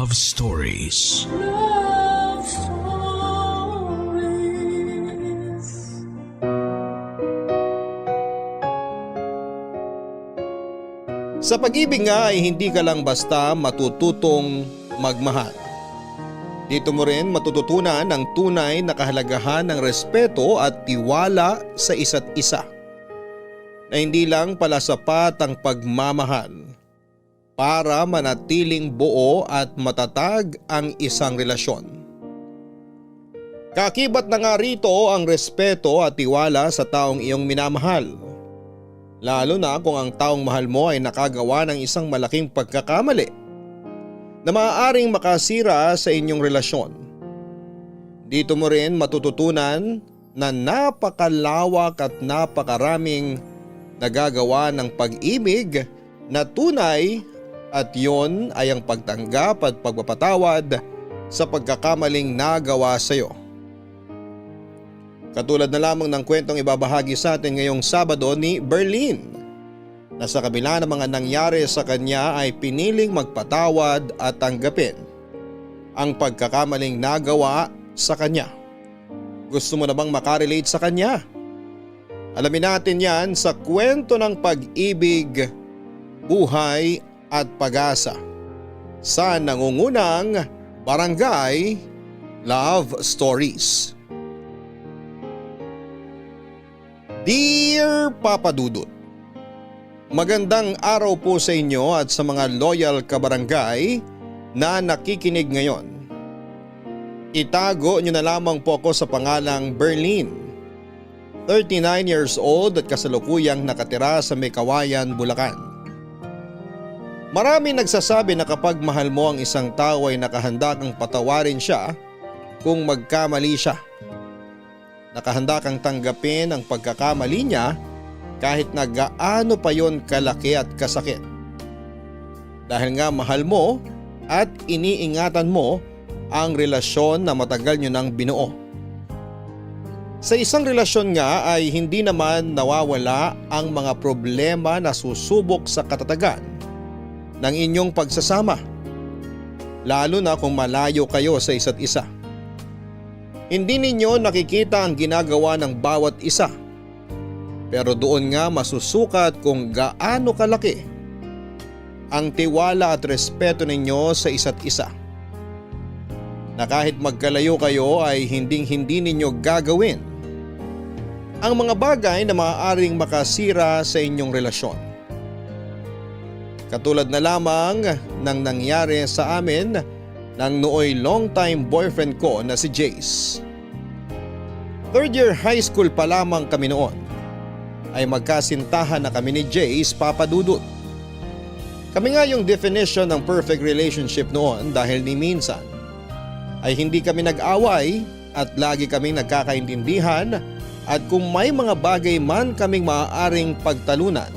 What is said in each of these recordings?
Love Stories. Love Stories. Sa pag-ibig nga ay hindi ka lang basta matututong magmahal. Dito mo rin matututunan ang tunay na kahalagahan ng respeto at tiwala sa isa't isa. Na hindi lang pala sapat ang pagmamahal para manatiling buo at matatag ang isang relasyon. Kakibat na nga rito ang respeto at tiwala sa taong iyong minamahal. Lalo na kung ang taong mahal mo ay nakagawa ng isang malaking pagkakamali na maaaring makasira sa inyong relasyon. Dito mo rin matututunan na napakalawak at napakaraming nagagawa ng pag-ibig na tunay at yon ay ang pagtanggap at pagpapatawad sa pagkakamaling nagawa sa iyo. Katulad na lamang ng kwentong ibabahagi sa atin ngayong Sabado ni Berlin na sa kabila ng mga nangyari sa kanya ay piniling magpatawad at tanggapin ang pagkakamaling nagawa sa kanya. Gusto mo na bang makarelate sa kanya? Alamin natin yan sa kwento ng pag-ibig, buhay at pag-asa sa nangungunang Barangay Love Stories. Dear Papa Dudut, magandang araw po sa inyo at sa mga loyal kabarangay na nakikinig ngayon. Itago nyo na lamang po ako sa pangalang Berlin, 39 years old at kasalukuyang nakatira sa Mekawayan, Bulacan. Marami nagsasabi na kapag mahal mo ang isang tao ay nakahanda kang patawarin siya kung magkamali siya. Nakahanda kang tanggapin ang pagkakamali niya kahit na gaano pa yon kalaki at kasakit. Dahil nga mahal mo at iniingatan mo ang relasyon na matagal nyo nang binuo. Sa isang relasyon nga ay hindi naman nawawala ang mga problema na susubok sa katatagan ng inyong pagsasama, lalo na kung malayo kayo sa isa't isa. Hindi ninyo nakikita ang ginagawa ng bawat isa, pero doon nga masusukat kung gaano kalaki ang tiwala at respeto ninyo sa isa't isa. Na kahit magkalayo kayo ay hindi ninyo gagawin ang mga bagay na maaaring makasira sa inyong relasyon. Katulad na lamang ng nangyari sa amin ng nooy long-time boyfriend ko na si Jace. Third year high school pa lamang kami noon ay magkasintahan na kami ni Jace, Papa Dudut. Kami nga yung definition ng perfect relationship noon dahil ni minsan ay hindi kami nag-away at lagi kaming nagkakaintindihan at kung may mga bagay man kaming maaaring pagtalunan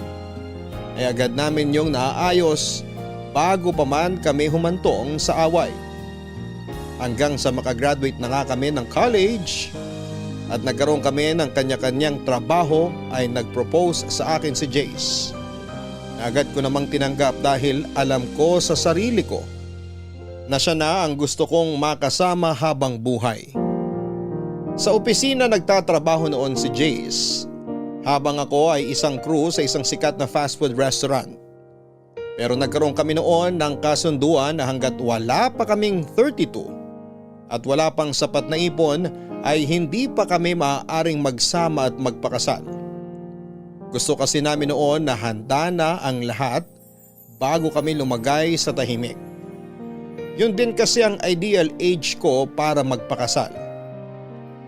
ay agad namin yung naaayos bago pa man kami humantong sa away. Hanggang sa makagraduate na nga kami ng college at nagkaroon kami ng kanya-kanyang trabaho ay nag-propose sa akin si Jace. Agad ko namang tinanggap dahil alam ko sa sarili ko na siya na ang gusto kong makasama habang buhay. Sa opisina nagtatrabaho noon si Jace habang ako ay isang crew sa isang sikat na fast food restaurant. Pero nagkaroon kami noon ng kasunduan na hanggat wala pa kaming 32 at wala pang sapat na ipon ay hindi pa kami maaaring magsama at magpakasal. Gusto kasi namin noon na handa na ang lahat bago kami lumagay sa tahimik. Yun din kasi ang ideal age ko para magpakasal.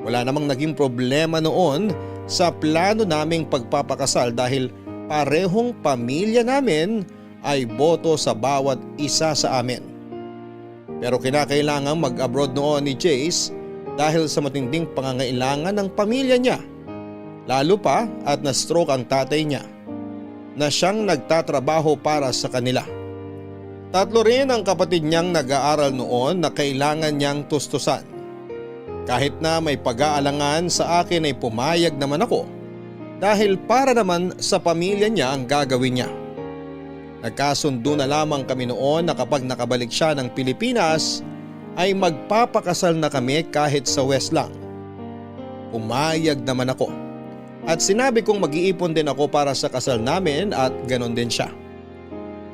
Wala namang naging problema noon sa plano naming pagpapakasal dahil parehong pamilya namin ay boto sa bawat isa sa amin. Pero kinakailangang mag-abroad noon ni Jace dahil sa matinding pangangailangan ng pamilya niya. Lalo pa at na-stroke ang tatay niya na siyang nagtatrabaho para sa kanila. Tatlo rin ang kapatid niyang nag-aaral noon na kailangan niyang tustusan. Kahit na may pag-aalangan sa akin ay pumayag naman ako dahil para naman sa pamilya niya ang gagawin niya. Nagkasundo na lamang kami noon na kapag nakabalik siya ng Pilipinas ay magpapakasal na kami kahit sa West lang. Pumayag naman ako at sinabi kong mag-iipon din ako para sa kasal namin at ganon din siya.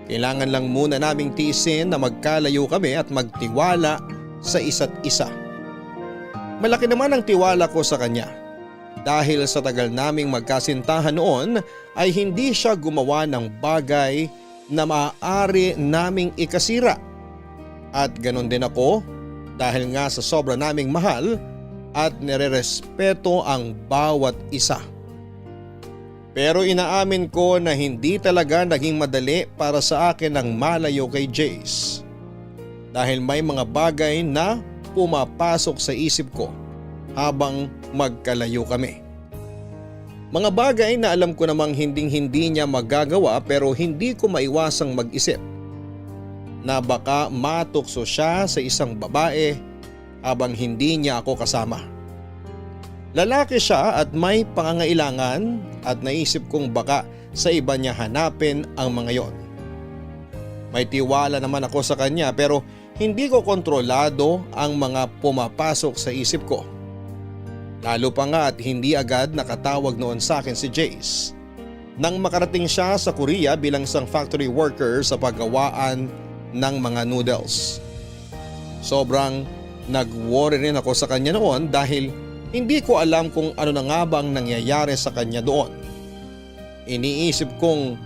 Kailangan lang muna naming tiisin na magkalayo kami at magtiwala sa isa't isa. Malaki naman ang tiwala ko sa kanya. Dahil sa tagal naming magkasintahan noon ay hindi siya gumawa ng bagay na maaari naming ikasira. At ganon din ako dahil nga sa sobra naming mahal at nirerespeto ang bawat isa. Pero inaamin ko na hindi talaga naging madali para sa akin ang malayo kay Jace. Dahil may mga bagay na pumapasok sa isip ko habang magkalayo kami. Mga bagay na alam ko namang hindi niya magagawa pero hindi ko maiwasang mag-isip na baka matukso siya sa isang babae habang hindi niya ako kasama. Lalaki siya at may pangangailangan at naisip kong baka sa iba niya hanapin ang mga yon. May tiwala naman ako sa kanya pero hindi ko kontrolado ang mga pumapasok sa isip ko. Lalo pa nga at hindi agad nakatawag noon sa akin si Jace. Nang makarating siya sa Korea bilang isang factory worker sa paggawaan ng mga noodles. Sobrang nag-worry rin ako sa kanya noon dahil hindi ko alam kung ano na nga bang nangyayari sa kanya doon. Iniisip kong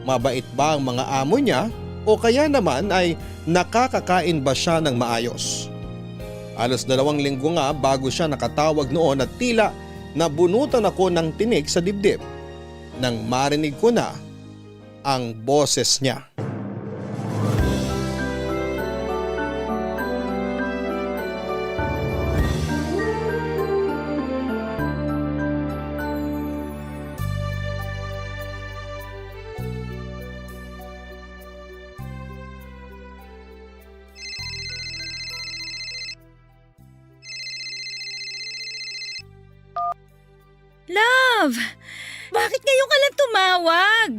mabait ba ang mga amo niya o kaya naman ay nakakakain ba siya ng maayos. Halos 2 linggo nga bago siya nakatawag noon at tila nabunutan ako ng tinik sa dibdib nang marinig ko na ang boses niya. Love! Bakit ngayon ka lang tumawag?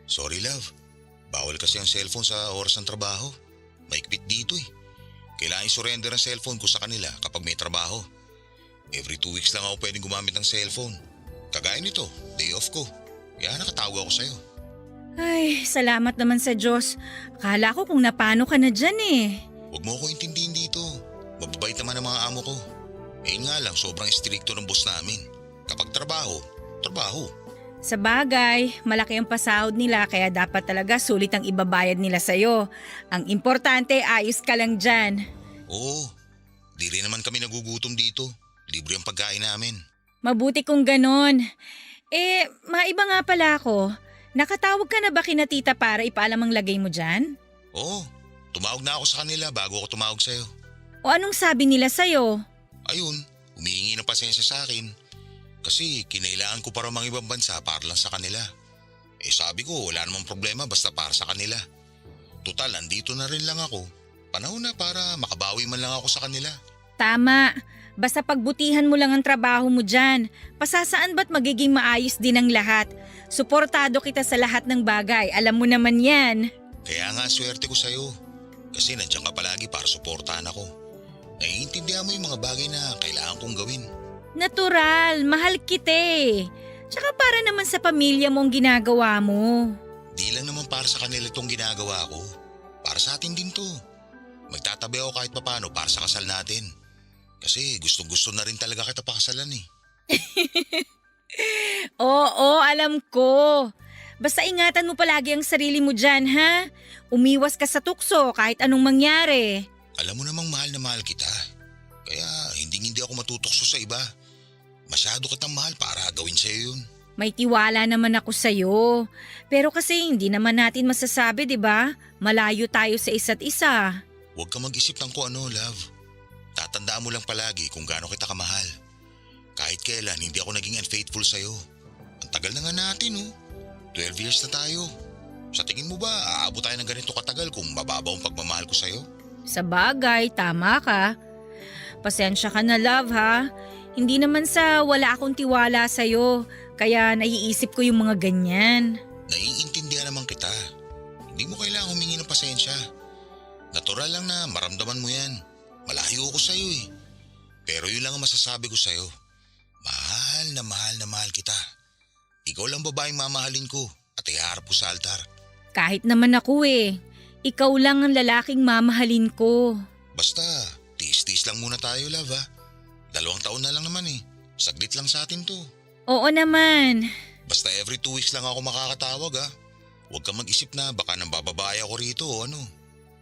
Sorry love, bawal kasi ang cellphone sa oras ng trabaho. Maikpit dito eh. Kailangan i-surrender ang cellphone ko sa kanila kapag may trabaho. Every 2 weeks lang ako pwedeng gumamit ng cellphone. Kagaya nito, day off ko. Kaya nakatawag ako sa'yo. Ay, salamat naman sa Diyos. Akala ko kung napano ka na dyan eh. Huwag mo ako intindihin dito. Mababait naman ang mga amo ko. Eh nga lang, sobrang stricto ng boss namin. Kapag trabaho, trabaho. Sa bagay, malaki ang pasahod nila kaya dapat talaga sulit ang ibabayad nila sa'yo. Ang importante, ayos ka lang dyan. Oo, di rin naman kami nagugutom dito. Libre ang pagkain namin. Mabuti kung ganon. Maiba nga pala ako. Nakatawag ka na ba kina tita para ipaalam ang lagay mo dyan? Oo, tumawag na ako sa kanila bago ako tumawag sa'yo. O anong sabi nila sa'yo? Ayun, humihingi ng pasensya sa akin. Kasi kinailangan ko para mga ibang bansa para lang sa kanila. Sabi ko wala namang problema basta para sa kanila. Total, andito na rin lang ako. Panahon na para makabawi man lang ako sa kanila. Tama. Basta pagbutihan mo lang ang trabaho mo dyan. Pasasaan ba't magiging maayos din ang lahat? Suportado kita sa lahat ng bagay. Alam mo naman yan. Kaya nga swerte ko sa'yo. Kasi nandiyan ka palagi para suportahan ako. Naiintindihan mo yung mga bagay na kailangan kong gawin. Natural, mahal kita eh. Tsaka para naman sa pamilya mo ang ginagawa mo. Di lang naman para sa kanila itong ginagawa ko. Para sa atin din to. Magtatabi ako kahit papano para sa kasal natin. Kasi gustong-gusto na rin talaga kita pakasalan eh. Oo, alam ko. Basta ingatan mo palagi ang sarili mo dyan, ha? Umiwas ka sa tukso kahit anong mangyari. Alam mo namang mahal na mahal kita. Kaya hindi ako matutokso sa iba. Masyado kitang mahal para gawin sa'yo yun. May tiwala naman ako sa'yo. Pero kasi hindi naman natin masasabi, di ba? Malayo tayo sa isa't isa. Huwag ka mag-isip ng kung ano, love. Tatandaan mo lang palagi kung gaano kita kamahal. Kahit kailan hindi ako naging unfaithful sa'yo. Ang tagal na nga natin, oh. 12 years na tayo. Sa tingin mo ba, aabot tayo ng ganito katagal kung mababaw ang pagmamahal ko sa'yo? Sa bagay, tama ka. Pasensya ka na, love, ha? Hindi naman sa wala akong tiwala sa'yo, kaya naiisip ko yung mga ganyan. Naiintindihan naman kita. Natural lang na maramdaman mo yan. Malayo ako sa'yo eh. Pero yun lang ang masasabi ko sa'yo. Mahal na mahal kita. Ikaw lang babaeng mamahalin ko at iharap ko sa altar. Kahit naman ako eh. Ikaw lang ang lalaking mamahalin ko. Basta, tiis-tiis lang muna tayo, love ha. 2 taon na lang naman eh. Saglit lang sa atin to. Oo naman. Basta every 2 weeks lang ako makakatawag ha. Huwag kang mag-isip na baka nang bababaya ako rito o ano.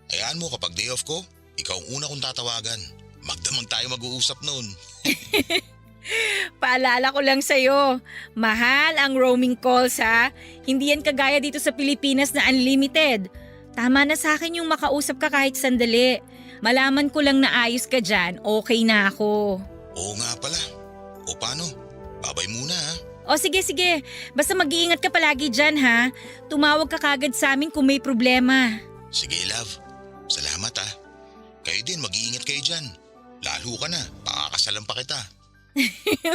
Hayaan mo kapag day off ko, ikaw ang una kong tatawagan. Magdamag tayo mag-uusap noon. Paalala ko lang sa'yo, mahal ang roaming calls ha. Hindi yan kagaya dito sa Pilipinas na unlimited. Tama na sa akin yung makausap ka kahit sandali. Malaman ko lang na ayos ka dyan, okay na ako. Oo nga pala. O paano? Babay muna ha. O sige, basta mag-iingat ka palagi dyan ha. Tumawag ka kagad sa amin kung may problema. Sige love. Salamat ha. Kayo din, mag-iingat kayo dyan. Lalo ka na, pakakasalan pa kita.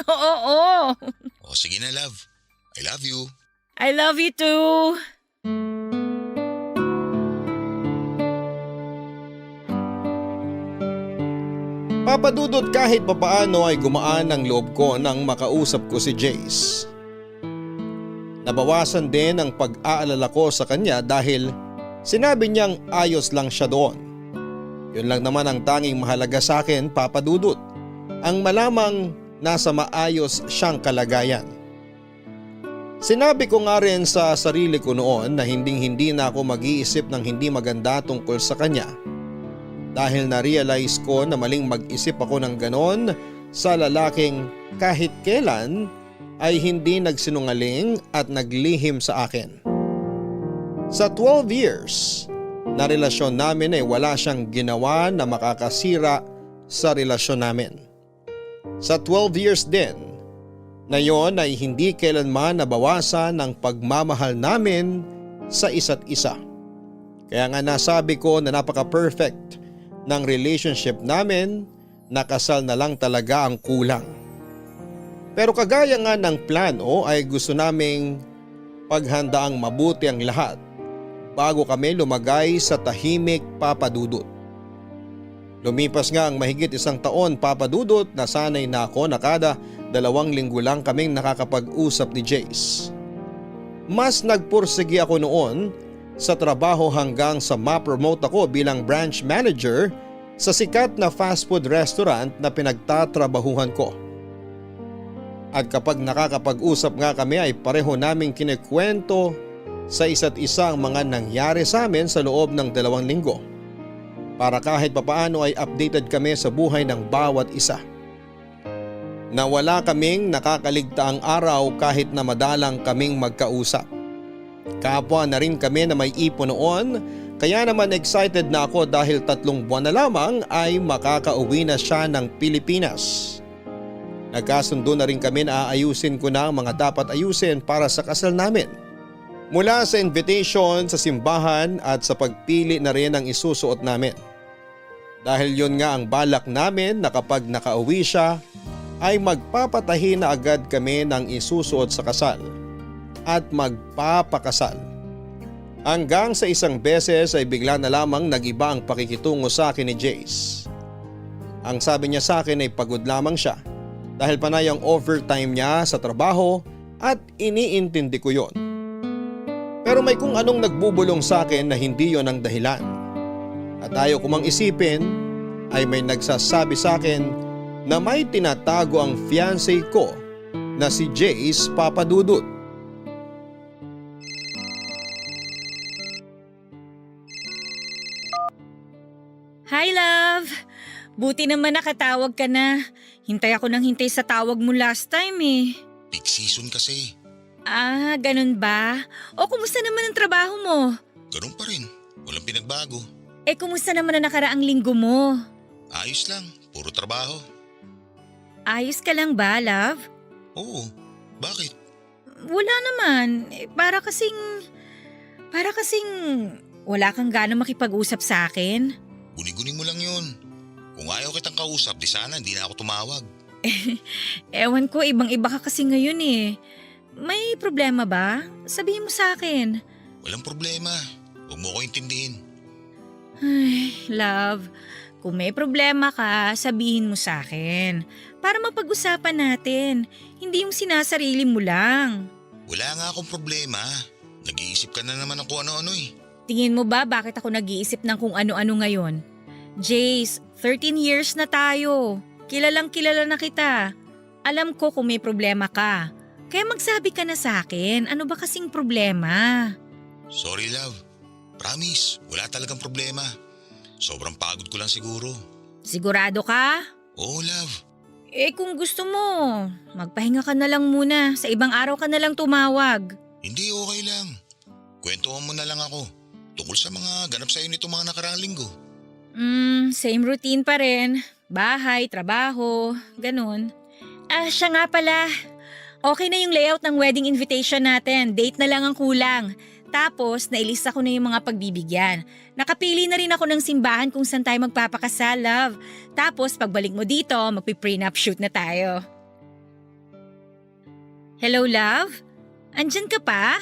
Oo. O sige na love. I love you. I love you too. Papadudot kahit papaano ay gumaan ang loob ko nang makausap ko si Jace. Nabawasan din ang pag-aalala ko sa kanya dahil sinabi niyang ayos lang siya doon. Yun lang naman ang tanging mahalaga sa akin, Papadudot. Ang malamang nasa maayos siyang kalagayan. Sinabi ko nga rin sa sarili ko noon na hindi na ako mag-iisip ng hindi maganda tungkol sa kanya. Dahil na-realize ko na maling mag-isip ako ng ganon sa lalaking kahit kailan ay hindi nagsinungaling at naglihim sa akin. Sa 12 years na relasyon namin ay wala siyang ginawa na makakasira sa relasyon namin. Sa 12 years din na yon ay hindi kailanman nabawasan ang pagmamahal namin sa isa't isa. Kaya nga nasabi ko na napaka-perfect ng relationship namin, na kasal na lang talaga ang kulang. Pero kagaya nga ng plano ay gusto naming paghandaang mabuti ang lahat bago kami lumagay sa tahimik, Papadudot. Lumipas nga ang mahigit 1 taon, Papadudot, na sanay na ako na kada 2 linggo lang kaming nakakapag-usap ni Jace. Mas nagpursigi ako noon sa trabaho hanggang sa ma-promote ako bilang branch manager sa sikat na fast food restaurant na pinagtatrabahuhan ko. At kapag nakakapag-usap nga kami ay pareho naming kinikwento sa isa't isa ang mga nangyari sa amin sa loob ng 2 linggo. Para kahit papaano ay updated kami sa buhay ng bawat isa. Na wala kaming nakakaligtaang araw kahit na madalang kaming magkausap. Kapwa na rin kami na may ipon noon, kaya naman excited na ako dahil 3 buwan na lamang ay makakauwi na siya ng Pilipinas. Nagkasundo na rin kami na aayusin ko na ang mga dapat ayusin para sa kasal namin. Mula sa invitation sa simbahan at sa pagpili na rin ang isusuot namin. Dahil yun nga ang balak namin na kapag nakauwi siya ay magpapatahi na agad kami ng isusuot sa kasal at magpapakasal. Hanggang sa isang beses ay bigla na lamang nag-iba ang pakikitungo sa akin ni Jace. Ang sabi niya sa akin ay pagod lamang siya dahil panay ang overtime niya sa trabaho at iniintindi ko yon. Pero may kung anong nagbubulong sa akin na hindi yon ang dahilan. At ayaw ko mang isipin ay may nagsasabi sa akin na may tinatago ang fiancé ko na si Jace, Papadudot. Hi love! Buti naman nakatawag ka na. Hintay ako ng hintay sa tawag mo last time eh. Peak season kasi. Ah, ganun ba? O kumusta naman ang trabaho mo? Ganun pa rin. Walang pinagbago. Kumusta naman ang nakaraang linggo mo? Ayos lang. Puro trabaho. Ayos ka lang ba, love? Oo. Bakit? Wala naman. Para kasing wala kang gana makipag-usap sa akin. Guni-guni mo lang yun. Kung ayaw kitang kausap, di sana hindi na ako tumawag. Ewan ko, ibang-iba ka kasi ngayon eh. May problema ba? Sabihin mo sa akin. Walang problema. Huwag mo ko intindihin. Ay, love, kung may problema ka, sabihin mo sa akin. Para mapag-usapan natin, hindi yung sinasarili mo lang. Wala nga akong problema. Nag-iisip ka na naman ng kung ano-ano eh. Tingin mo ba bakit ako nag-iisip ng kung ano-ano ngayon? Jace, 13 years na tayo. Kilalang kilala na kita. Alam ko kung may problema ka. Kaya magsabi ka na sa akin, ano ba kasing problema? Sorry love. Promise, wala talagang problema. Sobrang pagod ko lang siguro. Sigurado ka? Oo love. Eh kung gusto mo, magpahinga ka na lang muna. Sa ibang araw ka na lang tumawag. Hindi okay lang. Kwentuhan mo na lang ako. Tungkol sa mga ganap sa'yo nito mga nakaraang linggo. Same routine pa rin. Bahay, trabaho, ganun. Siya nga pala. Okay na yung layout ng wedding invitation natin. Date na lang ang kulang. Tapos, nailista ko na yung mga pagbibigyan. Nakapili na rin ako ng simbahan kung saan tayo magpapakasal, love. Tapos, pagbalik mo dito, magpi-prenup shoot na tayo. Hello, love? Andyan ka pa?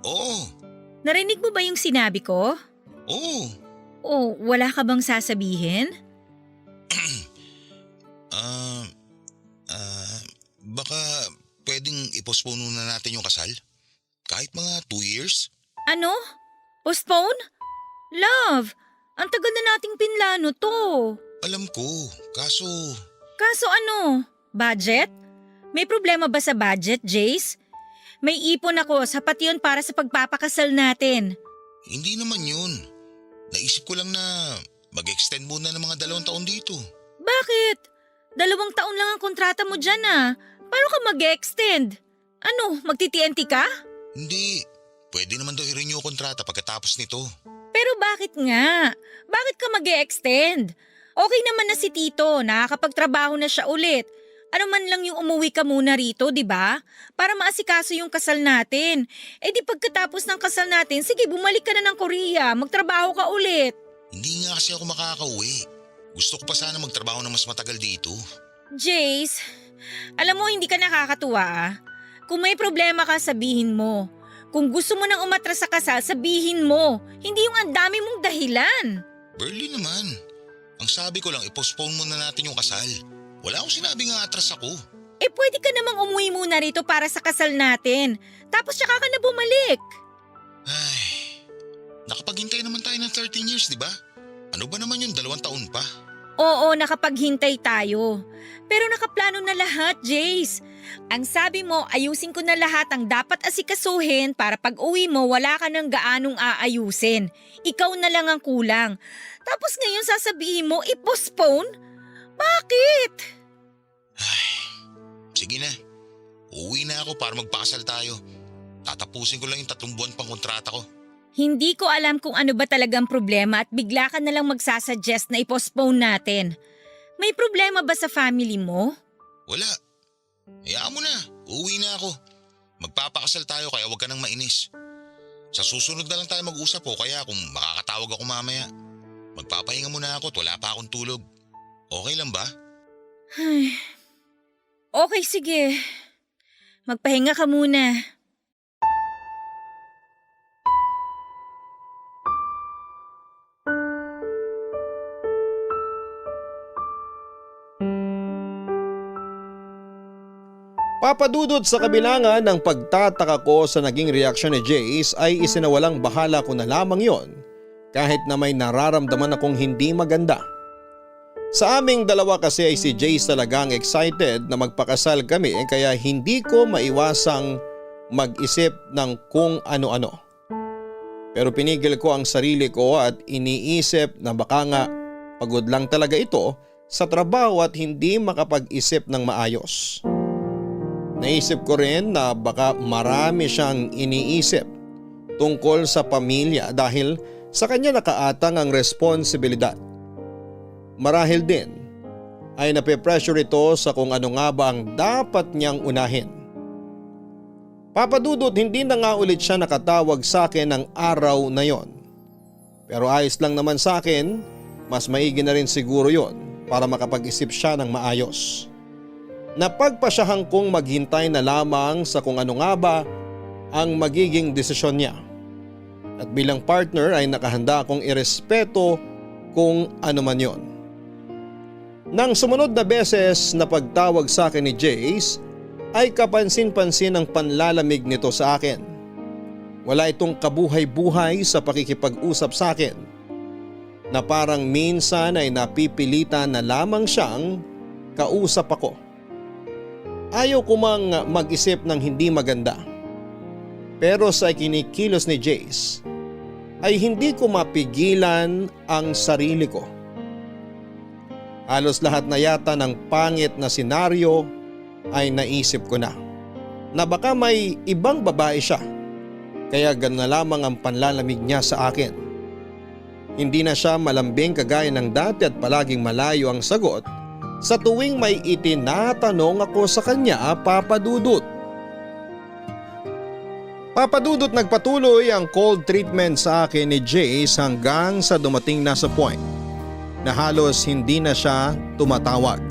Oo. Narinig mo ba yung sinabi ko? Oo. O, wala ka bang sasabihin? Baka pwedeng i-postpone muna natin yung kasal? Kahit mga 2 years? Ano? Postpone? Love, ang tagal na nating pinlano to. Alam ko, kaso… Kaso ano? Budget? May problema ba sa budget, Jace? May ipon ako, sapat yun para sa pagpapakasal natin. Hindi naman yun. Naisip ko lang na mag-extend muna ng mga 2 taon dito. Bakit? 2 taon lang ang kontrata mo dyan ah. Paano ka mag-extend? Ano, magti-TNT ka? Hindi. Pwede naman daw i-renew yung kontrata pagkatapos nito. Pero bakit nga? Bakit ka mag-extend? Okay naman na si Tito, nakakapagtrabaho na siya ulit. Ano man lang yung umuwi ka muna rito, di ba? Para maasikaso yung kasal natin. Eh di pagkatapos ng kasal natin, sige bumalik ka na ng Korea, magtrabaho ka ulit. Hindi nga kasi ako makakauwi. Gusto ko pa sana magtrabaho na mas matagal dito. Jace, alam mo hindi ka nakakatuwa ah. Kung may problema ka, sabihin mo. Kung gusto mo nang umatras sa kasal, sabihin mo. Hindi yung ang dami mong dahilan. Barely naman. Ang sabi ko lang, i-postpone muna natin yung kasal. Wala akong sinabing atras ako. Eh pwede ka namang umuwi muna rito para sa kasal natin. Tapos tsaka ka na bumalik. Ay, nakapaghintay naman tayo ng 13 years, di ba? Ano ba naman yung 2 taon pa? Oo, nakapaghintay tayo. Pero nakaplano na lahat, Jace. Ang sabi mo, ayusin ko na lahat ang dapat asikasuhin para pag uwi mo wala ka nang gaanong aayusin. Ikaw na lang ang kulang. Tapos ngayon sasabihin mo, i-postpone? Bakit? Sige na. Uuwi na ako para magpakasal tayo. Tatapusin ko lang yung 3 buwan pang kontrata ko. Hindi ko alam kung ano ba talagang problema at bigla ka na lang magsasuggest na i-postpone natin. May problema ba sa family mo? Wala. Hayaan mo na. Uuwi na ako. Magpapakasal tayo kaya huwag ka nang mainis. Sa susunod na lang tayo mag-usap o kaya kung makakatawag ako mamaya. Magpapahinga muna ako at wala pa akong tulog. Okay lang ba? Okay, sige. Magpahinga ka muna. Papadudot sa kabilangan ng pagtataka ko sa naging reaksyon ni Jace ay isinawalang bahala ko na lamang yon kahit na may nararamdaman akong hindi maganda. Sa aming dalawa kasi ay si Jace talagang excited na magpakasal kami kaya hindi ko maiwasang mag-isip ng kung ano-ano. Pero pinigil ko ang sarili ko at iniisip na baka nga pagod lang talaga ito sa trabaho at hindi makapag-isip ng maayos. Naisip ko rin na baka marami siyang iniisip tungkol sa pamilya dahil sa kanya nakaatang ang responsibilidad. Marahil din ay nape-pressure ito sa kung ano nga ba ang dapat niyang unahin. Papadudot hindi na nga ulit siya nakatawag sa akin ng araw na yon. Pero ayos lang naman sa akin, mas maigi na rin siguro yon para makapag-isip siya ng maayos. Napagpasyahan kong maghintay na lamang sa kung ano nga ba ang magiging desisyon niya. At bilang partner ay nakahanda akong irespeto kung ano man yon. Nang sumunod na beses na pagtawag sa akin ni Jace ay kapansin-pansin ang panlalamig nito sa akin. Wala itong kabuhay-buhay sa pakikipag-usap sa akin na parang minsan ay napipilitan na lamang siyang kausap ako. Ayaw ko mang mag-isip ng hindi maganda. Pero sa kinikilos ni Jace ay hindi ko mapigilan ang sarili ko. Halos lahat na yata ng pangit na senaryo ay naisip ko na baka may ibang babae siya kaya gano'n na lamang ang panlalamig niya sa akin. Hindi na siya malambing kagaya ng dati at palaging malayo ang sagot sa tuwing may itinatanong ako sa kanya, Papa Dudut. Papa Dudut, nagpatuloy ang cold treatment sa akin ni Jace hanggang sa dumating na sa point na halos hindi na siya tumatawag.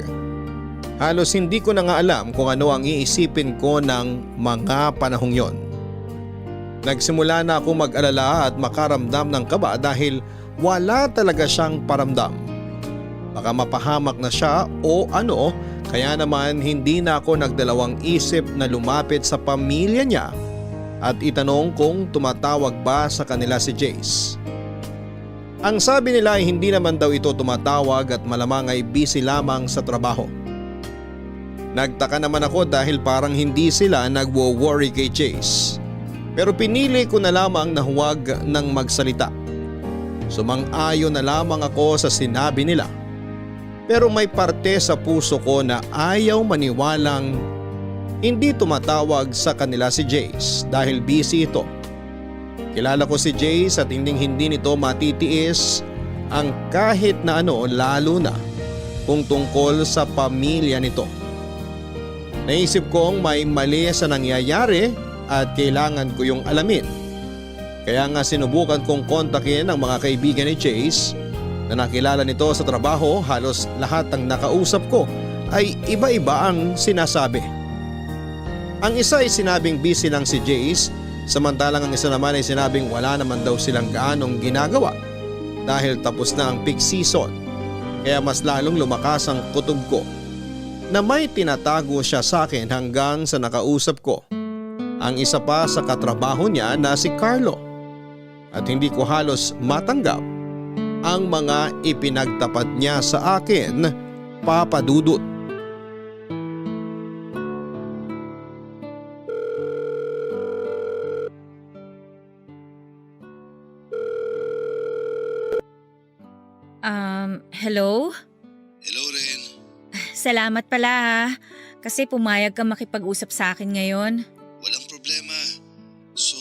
Halos hindi ko na nga alam kung ano ang iisipin ko ng mga panahong yon. Nagsimula na ako mag-alala at makaramdam ng kaba dahil wala talaga siyang paramdam. Baka mapahamak na siya o ano, kaya naman hindi na ako nagdalawang isip na lumapit sa pamilya niya at itanong kung tumatawag ba sa kanila si Jace. Ang sabi nila ay hindi naman daw ito tumatawag at malamang ay busy lamang sa trabaho. Nagtaka naman ako dahil parang hindi sila nagwo-worry kay Jace. Pero pinili ko na lamang na huwag nang magsalita. Sumang-ayon na lamang ako sa sinabi nila. Pero may parte sa puso ko na ayaw maniwalang hindi tumatawag sa kanila si Jace dahil busy ito. Kilala ko si Jace at hindi nito matitiis ang kahit na ano, lalo na kung tungkol sa pamilya nito. Naisip kong may mali sa nangyayari at kailangan ko yung alamin. Kaya nga sinubukan kong kontakin ang mga kaibigan ni Jace na nakilala nito sa trabaho. Halos lahat ng nakausap ko ay iba-iba ang sinasabi. Ang isa ay sinabing busy lang si Jace, samantalang ang isa naman ay sinabing wala naman daw silang gaanong ginagawa dahil tapos na ang peak season. Kaya mas lalong lumakas ang kutob ko na may tinatago siya sa akin hanggang sa nakausap ko ang isa pa sa katrabaho niya na si Carlo. At hindi ko halos matanggap ang mga ipinagtapat niya sa akin, Papa Dudut. Hello? Hello, Ren. Salamat pala ha. Kasi pumayag ka makipag-usap sa akin ngayon. Walang problema. So,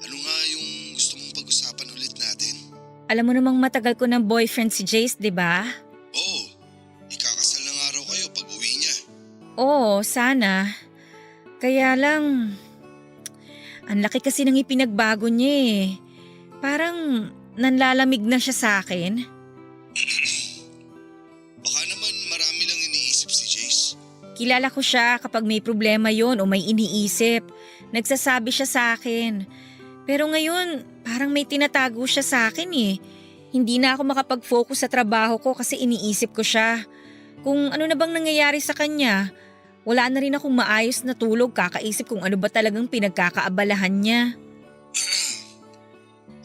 ano nga yung gusto mong pag-usapan ulit natin? Alam mo namang matagal ko ng boyfriend si Jace, di ba? Oo, ikakasal na nga raw kayo pag uwi niya. Oo, sana. Kaya lang, ang laki kasi ng ipinagbago niya eh. Parang nanlalamig na siya sa akin. Baka naman marami lang iniisip si Jace. Kilala ko siya kapag may problema yon o may iniisip. Nagsasabi siya sa akin. Pero ngayon, parang may tinatago siya sa akin eh. Hindi na ako makapag-focus sa trabaho ko kasi iniisip ko siya. Kung ano na bang nangyayari sa kanya, wala na rin akong maayos na tulog kakaisip kung ano ba talagang pinagkakaabalahan niya.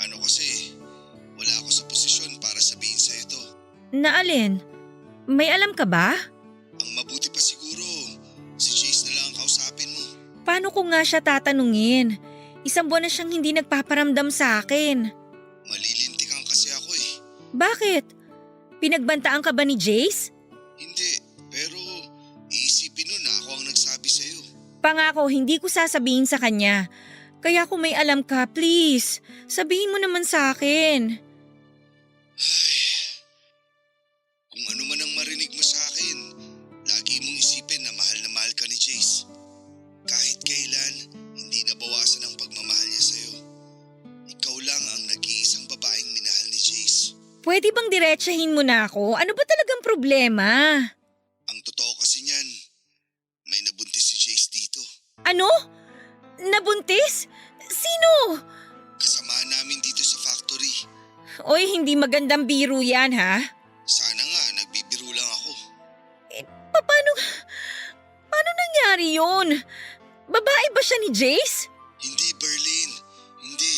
Ano kasi, wala ako sa posisyon para sabihin sa'yo to. Na alin? May alam ka ba? Ang mabuti pa siguro, si Jace na lang ang kausapin mo. Paano ko nga siya tatanungin? Isang buwan na siyang hindi nagpaparamdam sa akin. Malilintikan kasi ako eh. Bakit? Pinagbantaan ka ba ni Jace? Hindi, pero iisipin nun na ako ang nagsabi sa'yo. Pangako, hindi ko sasabihin sa kanya. Kaya kung may alam ka, please, sabihin mo naman sa akin. Ay, kung ano man ang marinig mo sa akin, lagi mong isipin na mahal ka ni Jace. Kahit kailan, hindi nabawasan ang pagmamahal niya sa'yo. Ikaw lang ang nag-iisang babaeng minahal ni Jace. Pwede bang diretsahin mo na ako? Ano ba talagang problema? Ang totoo kasi niyan, may nabuntis si Jace dito. Ano? Nabuntis? Sino? Kasama namin Oy, hindi magandang biro yan ha. Sana nga, nagbibiro lang ako. Paano nangyari yun? Babae ba siya ni Jace? Hindi, Berlin. Hindi.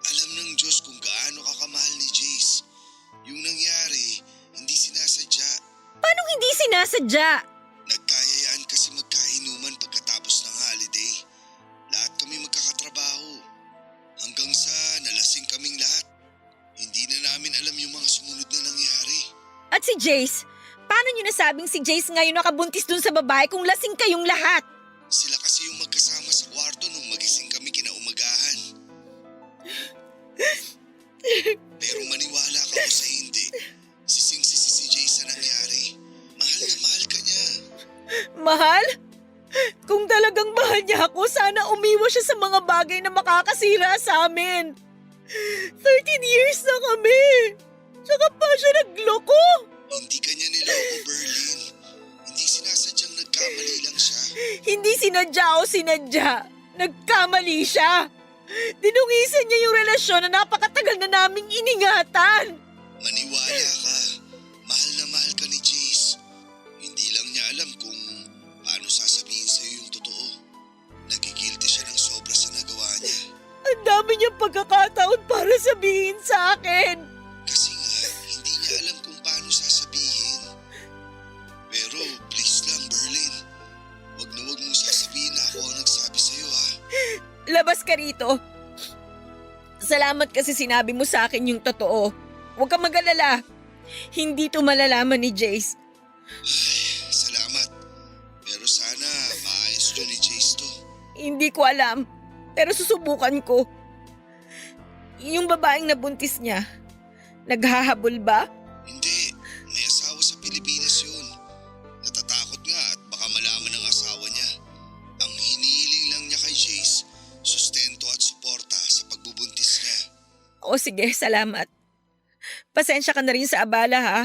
Alam ng Diyos kung gaano kakamahal ni Jace. Yung nangyari, hindi sinasadya. Paano hindi sinasadya? Nagkayayaan kasi magkainuman pagkatapos ng holiday. Lahat kami magkakatrabaho. Hanggang sa nalasing kaming lahat. Hindi na namin alam yung mga sumunod na nangyari. At si Jace? Paano niyo nasabing si Jace ngayon nakabuntis dun sa babae kung lasing kayong lahat? Sila kasi yung magkasama sa kwarto nung magising kami kinaumagahan. Pero maniwala ka o sa hindi, sising-sisi si Jace sa nangyari. Mahal na mahal ka niya. Mahal? Kung talagang mahal niya ako, sana umiwas siya sa mga bagay na makakasira sa amin. 13 years na kami. Tsaka pa siya nagloko. Hindi ka niya niloko, Berlin. Hindi sinasadyang nagkamali lang siya. Hindi sinadya o sinadya. Nagkamali siya. Dinungisan niya yung relasyon na napakatagal na naming iningatan. Maniwala ka. Mahal ka ni Jace. Hindi lang niya alam kung paano sasabihin sa'yo yung totoo. Nagigilty siya ng sobra sa nagawa niya. Ang dami niyang pagkakataon para sabihin sa akin. Kasi nga, hindi niya alam kung paano sasabihin. Pero please lang, Berlin. Wag mong sasabihin na ako ang nagsabi sa'yo, ha? Labas ka rito. Salamat kasi sinabi mo sa akin yung totoo. Huwag kang mag-alala. Hindi to malalaman ni Jace. Ay, salamat. Pero sana maayos dyan ni Jace to. Hindi ko alam. Pero susubukan ko. Yung babaeng nabuntis niya, naghahabol ba? Hindi, may asawa sa Pilipinas yun. Natatakot nga at baka malaman ng asawa niya. Ang hinihiling lang niya kay Jace, sustento at suporta sa pagbubuntis niya. O sige, salamat. Pasensya ka na rin sa abala ha.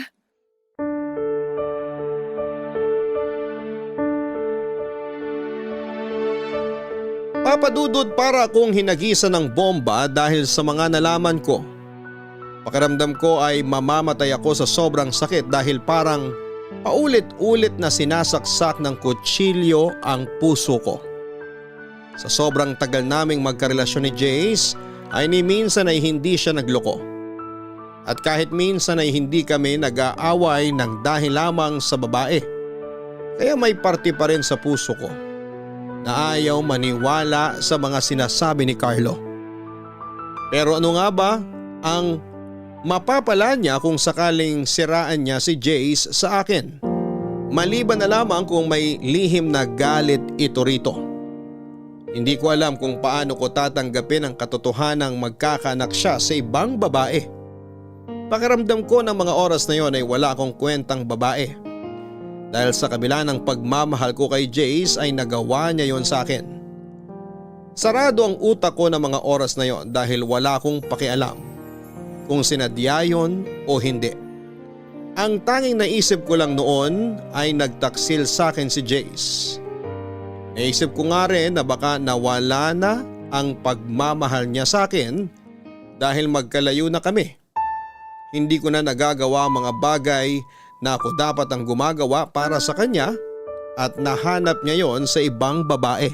Papadudod para akong hinagisan ng bomba dahil sa mga nalaman ko. Pakiramdam ko ay mamamatay ako sa sobrang sakit dahil parang paulit-ulit na sinasaksak ng kutsilyo ang puso ko. Sa sobrang tagal naming magkarelasyon ni Jace ay ni minsan ay hindi siya nagloko. At kahit minsan ay hindi kami nag-aaway ng dahil lamang sa babae. Kaya may parte pa rin sa puso ko na ayaw maniwala sa mga sinasabi ni Carlo. Pero ano nga ba ang mapapala niya kung sakaling siraan niya si Jace sa akin? Maliban na lamang kung may lihim na galit ito rito. Hindi ko alam kung paano ko tatanggapin ang katotohanang magkakaanak siya sa ibang babae. Pakiramdam ko ng mga oras na yon ay wala akong kwentang babae. Dahil sa kabila ng pagmamahal ko kay Jace ay nagawa niya yon sa akin. Sarado ang utak ko ng mga oras na yon dahil wala akong pakialam kung sinadya yon o hindi. Ang tanging naisip ko lang noon ay nagtaksil sa akin si Jace. Naisip ko nga rin na baka nawala na ang pagmamahal niya sa akin dahil magkalayo na kami. Hindi ko na nagagawa ang mga bagay na ako dapat ang gumagawa para sa kanya at nahanap niya yon sa ibang babae.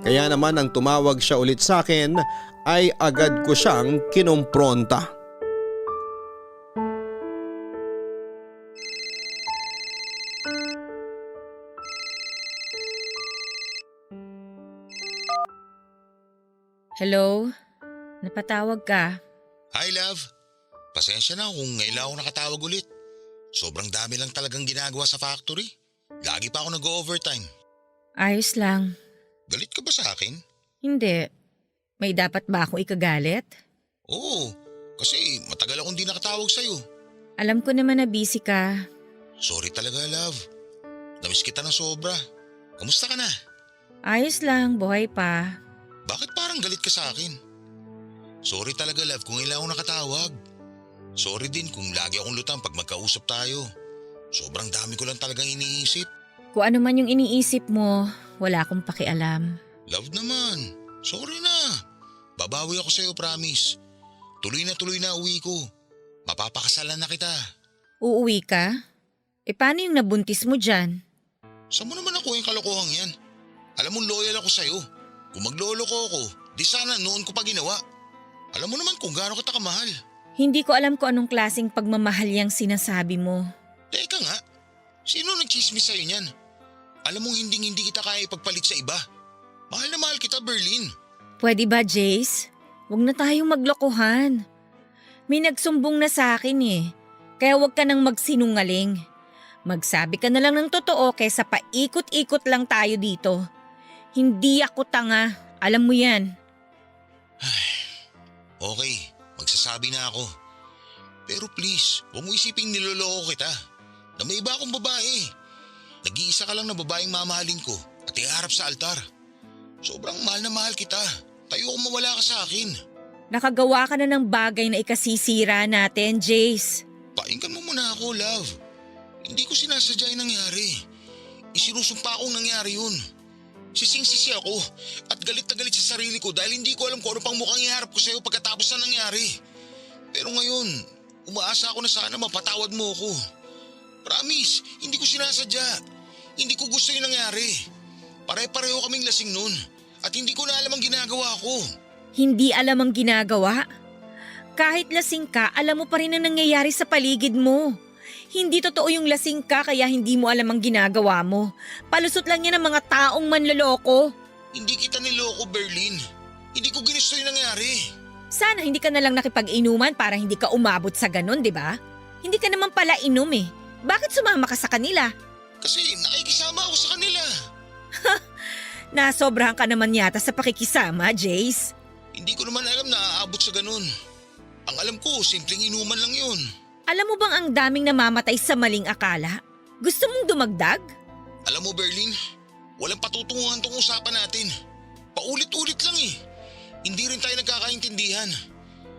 Kaya naman nang tumawag siya ulit sa akin ay agad ko siyang kinumpronta. Hello? Napatawag ka? Hi, love. Pasensya na kung ngayon lang ako nakatawag ulit. Sobrang dami lang talagang ginagawa sa factory. Lagi pa ako nag-overtime. Ayos lang. Galit ka ba sa akin? Hindi. May dapat ba akong ikagalit? Oo, kasi matagal akong di nakatawag sa'yo. Alam ko naman na busy ka. Sorry talaga, love. Namiss kita ng sobra. Kamusta ka na? Ayos lang, buhay pa. Bakit parang galit ka sa akin? Sorry talaga, love, kung ngayon lang ako nakatawag. Sorry din kung lagi akong lutang pag magkausap tayo. Sobrang dami ko lang talagang iniisip. Kung ano man yung iniisip mo, wala akong pakialam. Love naman. Sorry na. Babawi ako sa'yo, promise. tuloy na uwi ko. Mapapakasalan na kita. Uuwi ka? Paano yung nabuntis mo dyan? Saan mo naman ako yung kalokohang yan? Alam mo loyal ako sa'yo. Kung magloloko ako, di sana noon ko pa ginawa. Alam mo naman kung gaano kita kamahal. Hindi ko alam kung anong klaseng pagmamahal yung sinasabi mo. Teka nga, sino nagchismis sa'yo niyan? Alam mong hindi kita kaya ipagpalit sa iba. Mahal na mahal kita, Berlin. Pwede ba, Jace? Huwag na tayong maglokohan. May nagsumbong na sa akin eh. Kaya huwag ka nang magsinungaling. Magsabi ka na lang ng totoo kaysa paikot-ikot lang tayo dito. Hindi ako tanga. Alam mo yan. Okay, magsasabi na ako. Pero please, huwag mo isiping niloloko kita. Na may iba akong babae. Nag-iisa ka lang na babaeng mamahalin ko at iharap sa altar. Sobrang mahal na mahal kita. Tayo kung mawala ka sa akin. Nakagawa ka na ng bagay na ikasisira natin, Jace. Painggan mo muna ako, love. Hindi ko sinasadya yung nangyari. Isinusumpa akong nangyari yun. Sising-sisi ako at galit na galit sa sarili ko dahil hindi ko alam kung ano pang mukhang iharap ko sa'yo pagkatapos na nangyari. Pero ngayon, umaasa ako na sana mapatawad mo ako. Promise, hindi ko sinasadya. Hindi ko gusto yung nangyari. Pare-pareho kaming lasing nun at hindi ko na alam ang ginagawa ko. Hindi alam ang ginagawa? Kahit lasing ka, alam mo pa rin ang nangyayari sa paligid mo. Hindi totoo yung lasing ka kaya hindi mo alam ang ginagawa mo. Palusot lang yan ng mga taong manloloko. Hindi kita niloko, Berlin. Hindi ko ginusto yung nangyari. Sana hindi ka na lang nakipag-inuman para hindi ka umabot sa ganun, di ba? Hindi ka naman pala inom eh. Bakit sumama ka sa kanila? Kasi nakikisama ako sa kanila. Nasobrahan ka naman yata sa pakikisama, Jace. Hindi ko naman alam na aabot sa ganun. Ang alam ko, simpleng inuman lang yun. Alam mo bang ang daming namamatay sa maling akala? Gusto mong dumagdag? Alam mo, Berlin, walang patutunguhan tong usapan natin. Paulit-ulit lang eh. Hindi rin tayo nagkakaintindihan.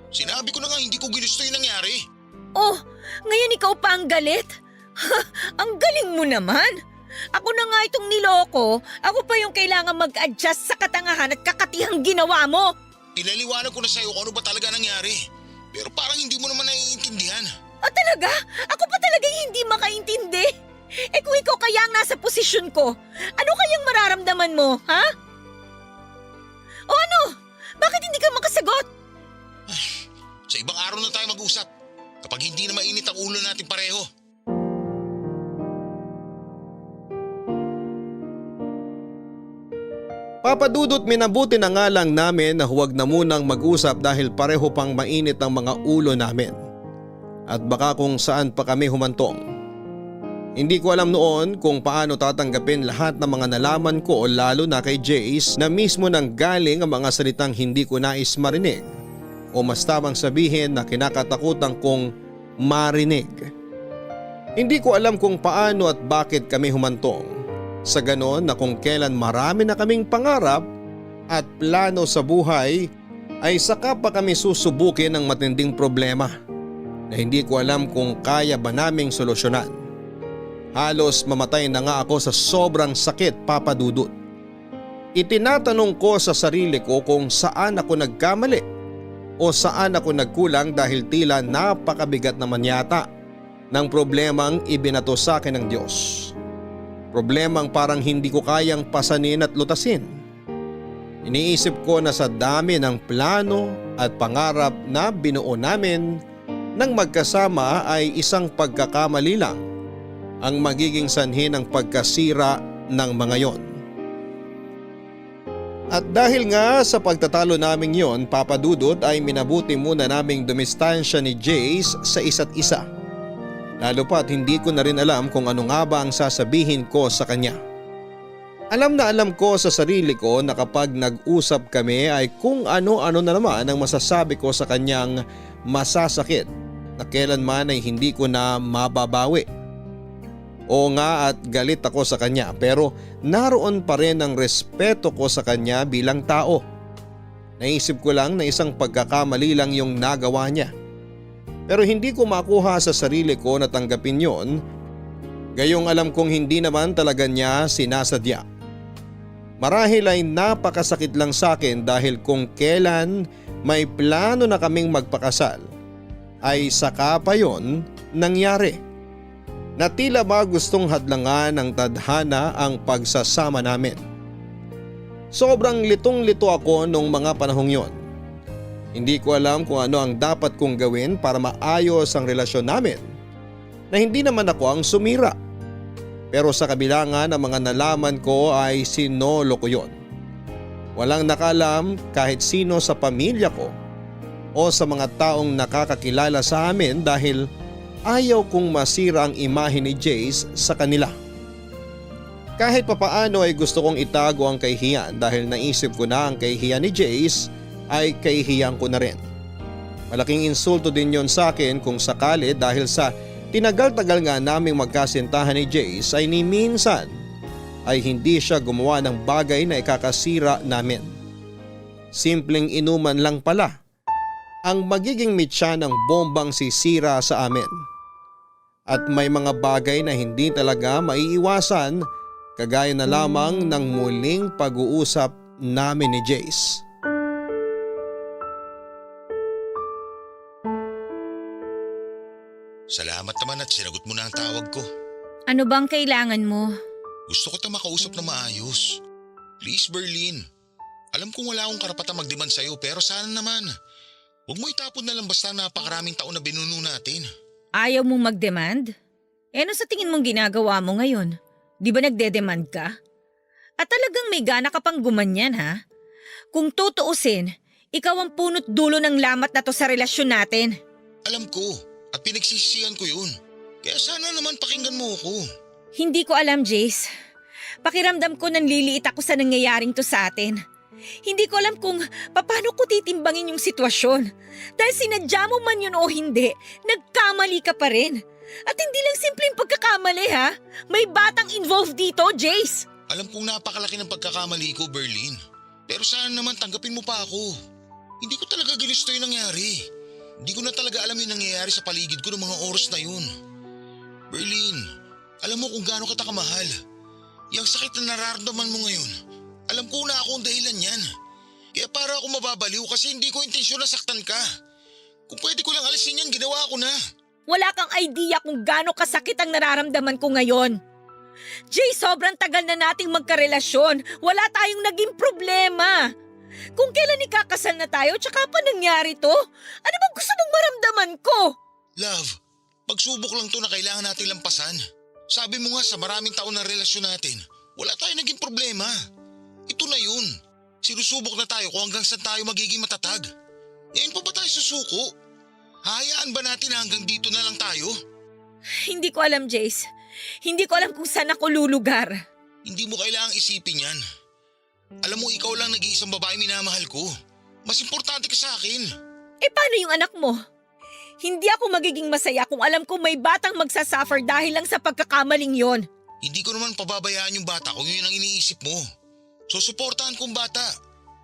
Sinabi ko na nga hindi ko ginusto yung nangyari. Oh, ngayon ikaw pa ang galit? Ang galing mo naman. Ako na nga itong niloko. Ako pa yung kailangan mag-adjust sa katangahan at kakatihang ginawa mo. Pinaliwanag ko na sa'yo kung ano ba talaga nangyari. Pero parang hindi mo naman naiintindihan. O talaga? Ako pa talaga hindi makaintindi. Kung ikaw kaya ang nasa posisyon ko, ano kayang mararamdaman mo, ha? O ano? Bakit hindi ka makasagot? Sa ibang araw na tayo mag-usap. Kapag hindi na mainit ang ulo natin pareho. Papadudot, minabuti na nga lang namin na huwag na munang mag-usap dahil pareho pang mainit ang mga ulo namin. At baka kung saan pa kami humantong. Hindi ko alam noon kung paano tatanggapin lahat ng mga nalaman ko, lalo na kay Jace na mismo nang galing ang mga salitang hindi ko nais marinig o mas tamang sabihin na kinakatakutan kong marinig. Hindi ko alam kung paano at bakit kami humantong. Sa ganon na kung kailan marami na kaming pangarap at plano sa buhay ay saka pa kami susubukin ng matinding problema na hindi ko alam kung kaya ba naming solusyonan. Halos mamatay na nga ako sa sobrang sakit, Papa Dudut. Itinatanong ko sa sarili ko kung saan ako nagkamali o saan ako nagkulang dahil tila napakabigat naman yata ng problemang ibinato sa akin ng Diyos. Problemang parang hindi ko kayang pasanin at lutasin. Iniisip ko na sa dami ng plano at pangarap na binuo namin nang magkasama ay isang pagkakamali lang ang magiging sanhi ng pagkasira ng mga yon. At dahil nga sa pagtatalo naming yon, Papa Dudut, ay minabuti muna naming dumistansya ni Jace sa isa't isa. Lalo pa't hindi ko na rin alam kung ano nga ba ang sasabihin ko sa kanya. Alam na alam ko sa sarili ko na kapag nag-usap kami ay kung ano-ano na naman ang masasabi ko sa kanyang masasakit na kailanman ay hindi ko na mababawi. Oo nga at galit ako sa kanya pero naroon pa rin ang respeto ko sa kanya bilang tao. Naisip ko lang na isang pagkakamali lang yung nagawa niya. Pero hindi ko makuha sa sarili ko na tanggapin yon. Gayong alam kong hindi naman talaga niya sinasadya. Marahil ay napakasakit lang sa akin dahil kung kailan may plano na kaming magpakasal ay saka pa yon nangyari. Na tila ba gustong hadlangan ng tadhana ang pagsasama namin. Sobrang litong-lito ako nung mga panahong yon. Hindi ko alam kung ano ang dapat kong gawin para maayos ang relasyon namin na hindi naman ako ang sumira. Pero sa kabila nga ng mga nalaman ko ay sinolo ko yon. Walang nakalam kahit sino sa pamilya ko o sa mga taong nakakakilala sa amin dahil ayaw kong masira ang imahe ni Jace sa kanila. Kahit papaano ay gusto kong itago ang kahihiyan dahil naisip ko na ang kahihiyan ni Jace ay kahihiyan ko na rin. Malaking insulto din yon sa akin kung sakali dahil sa tinagal-tagal nga naming magkasintahan ni Jace ay ni minsan ay hindi siya gumawa ng bagay na ikakasira namin. Simpleng inuman lang pala ang magiging mitya ng bombang sisira sa amin. At may mga bagay na hindi talaga maiiwasan kagaya na lamang ng muling pag-uusap namin ni Jace. Salamat naman at sinagot mo na ang tawag ko. Ano bang kailangan mo? Gusto ko ta makausap na maayos. Please, Berlin. Alam kong wala akong karapatang mag-demand sa'yo pero sana naman. Huwag mo itapon na lang basta napakaraming taon na binuno natin. Ayaw mong mag-demand? Ano sa tingin mong ginagawa mo ngayon? Di ba nagde-demand ka? At talagang may gana ka pang gumanyan ha? Kung tutuusin, ikaw ang punot dulo ng lamat na to sa relasyon natin. Alam ko at pinagsisisihan ko yun. Kaya sana naman pakinggan mo ako. Hindi ko alam, Jace. Pakiramdam ko nanliliit ako sa nangyayaring to sa atin. Hindi ko alam kung paano ko titimbangin yung sitwasyon. Dahil sinadya mo man yun o hindi, nagkamali ka pa rin. At hindi lang simpleng pagkakamali ha. May batang involved dito, Jace. Alam kong napakalaki ng pagkakamali ko, Berlin. Pero sana naman tanggapin mo pa ako. Hindi ko talaga ginusto yung nangyari. Hindi ko na talaga alam yung nangyayari sa paligid ko ng mga oras na yun. Berlin, alam mo kung gaano kita kamahal. Yung sakit na nararamdaman mo ngayon, alam ko na ako ang dahilan yan. Kaya para ako mababaliw kasi hindi ko intensyon na saktan ka. Kung pwede ko lang alisin yan, ginawa ko na. Wala kang idea kung gaano kasakit ang nararamdaman ko ngayon. Jay, sobrang tagal na nating magkarelasyon. Wala tayong naging problema. Kung kailan ikakasal na tayo, tsaka pa nangyari to? Ano bang gusto mong maramdaman ko? Love, pagsubok lang to na kailangan natin lampasan. Sabi mo nga sa maraming taon na relasyon natin, wala tayong naging problema. Ito na yun. Sinusubok na tayo kung hanggang saan tayo magiging matatag. Ngayon pa ba tayo susuko? Hayaan ba natin na hanggang dito na lang tayo? Hindi ko alam, Jace. Hindi ko alam kung saan ako lulugar. Hindi mo kailangang isipin yan. Alam mo, ikaw lang nag-iisang babae minamahal ko. Mas importante ka sa akin. Eh paano yung anak mo? Hindi ako magiging masaya kung alam ko may batang magsasuffer dahil lang sa pagkakamaling yon. Hindi ko naman pababayaan yung bata kung yun ang iniisip mo. So suportahan kong bata.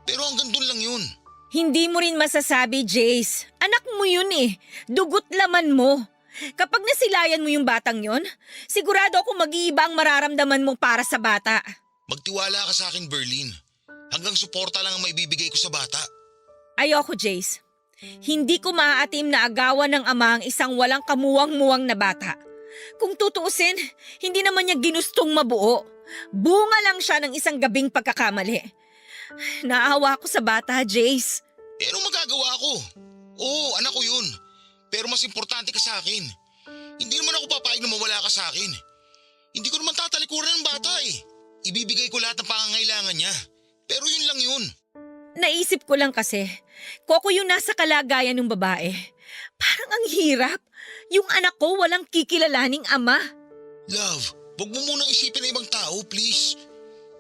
Pero hanggang dun lang yun. Hindi mo rin masasabi, Jace. Anak mo yun eh. Dugot laman mo. Kapag nasilayan mo yung batang yon, sigurado ako mag-iiba ang mararamdaman mo para sa bata. Magtiwala ka sa akin, Berlin. Hanggang suporta lang ang maibibigay ko sa bata. Ayoko, Jace. Hindi ko maaatim na agawan ng ama ang isang walang kamuwang-muwang na bata. Kung tutuusin, hindi naman niya ginustong mabuo. Bunga lang siya ng isang gabing pagkakamali. Naawa ako sa bata, Jace. Eh anong magagawa ko? Oo, anak ko yun. Pero mas importante ka sa akin. Hindi naman ako papayag na mawala ka sa akin. Hindi ko naman tatalikuran ng bata eh. Ibibigay ko lahat ng pangangailangan niya. Pero yun lang yun. Naisip ko lang kasi, Koko yung nasa kalagayan ng babae. Parang ang hirap. Yung anak ko walang kikilalaning ama. Love, wag mo munang isipin ng ibang tao, please.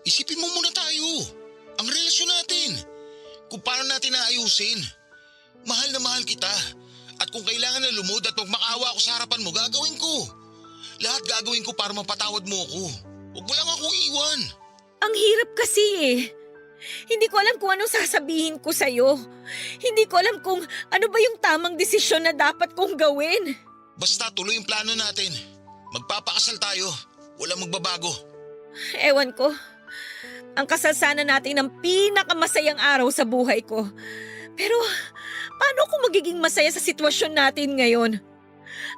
Isipin mo muna tayo. Ang relasyon natin. Kung paano natin naayusin. Mahal na mahal kita. At kung kailangan na lumod at magmakaawa ako sa harapan mo, gagawin ko. Lahat gagawin ko para mapatawad mo ako. Huwag mo lang akong iwan. Ang hirap kasi eh. Hindi ko alam kung anong sasabihin ko sa'yo. Hindi ko alam kung ano ba yung tamang desisyon na dapat kong gawin. Basta tuloy yung plano natin. Magpapakasal tayo. Walang magbabago. Ewan ko. Ang kasal sana natin ang pinakamasayang araw sa buhay ko. Pero paano ako magiging masaya sa sitwasyon natin ngayon?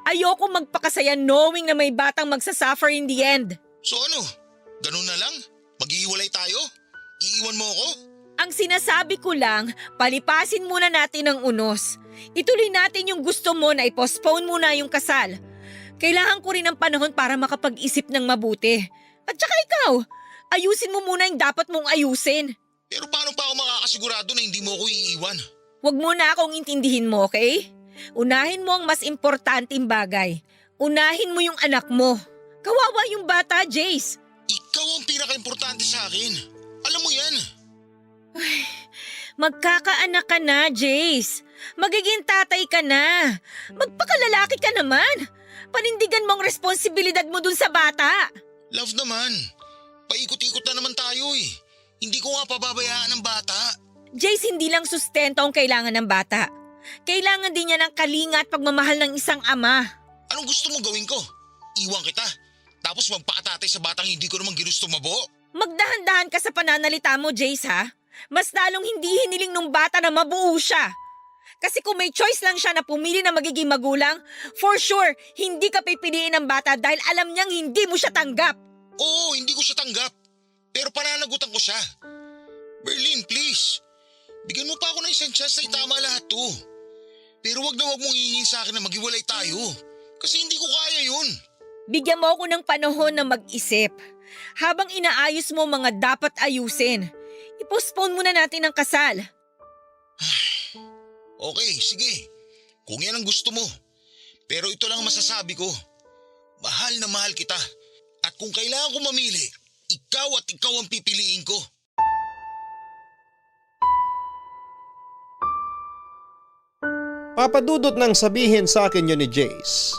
Ayoko magpakasaya knowing na may batang magsasuffer in the end. So ano? Ganun na lang? Maghihiwalay tayo? Iiwan mo ako? Ang sinasabi ko lang, palipasin muna natin ang unos. Ituloy natin yung gusto mo na i-postpone muna yung kasal. Kailangan ko rin ng panahon para makapag-isip ng mabuti. At saka ikaw, ayusin mo muna yung dapat mong ayusin. Pero paano pa ako makakasigurado na hindi mo ako iiwan? Huwag mo na akong intindihin mo, okay? Unahin mo ang mas importanteng bagay. Unahin mo yung anak mo. Kawawa yung bata, Jace. Ikaw ang pinaka-importante sa akin. Alam mo yan. Magkakaanak ka na, Jace. Magiging tatay ka na. Magpakalalaki ka naman. Panindigan mo ang responsibilidad mo dun sa bata. Love naman. Paikot-ikot na naman tayo eh. Hindi ko nga pababayaan ng bata. Jace, hindi lang sustento ang kailangan ng bata. Kailangan din niya ng kalinga at pagmamahal ng isang ama. Anong gusto mong gawin ko? Iwan kita. Tapos magpakatatay sa batang hindi ko naman ginusto mabuo. Magdahan-dahan ka sa pananalita mo, Jace, ha? Mas lalong hindi hiniling nung bata na mabuo siya. Kasi kung may choice lang siya na pumili na magiging magulang, for sure, hindi ka pipiliin ng bata dahil alam niyang hindi mo siya tanggap. Oo, hindi ko siya tanggap. Pero pananagutan ko siya. Berlin, please. Bigyan mo pa ako ng isang chance na itama lahat to. Pero wag na wag mong hihingin sa akin na maghiwalay tayo. Kasi hindi ko kaya yun. Bigyan mo ako ng panahon na mag-isip. Habang inaayos mo mga dapat ayusin, i-postpone muna natin ang kasal. Okay, sige. Kung yan ang gusto mo. Pero ito lang ang masasabi ko. Mahal na mahal kita. At kung kailangan ko mamili, ikaw at ikaw ang pipiliin ko. Papadudot nang sabihin sa akin yun ni Jace,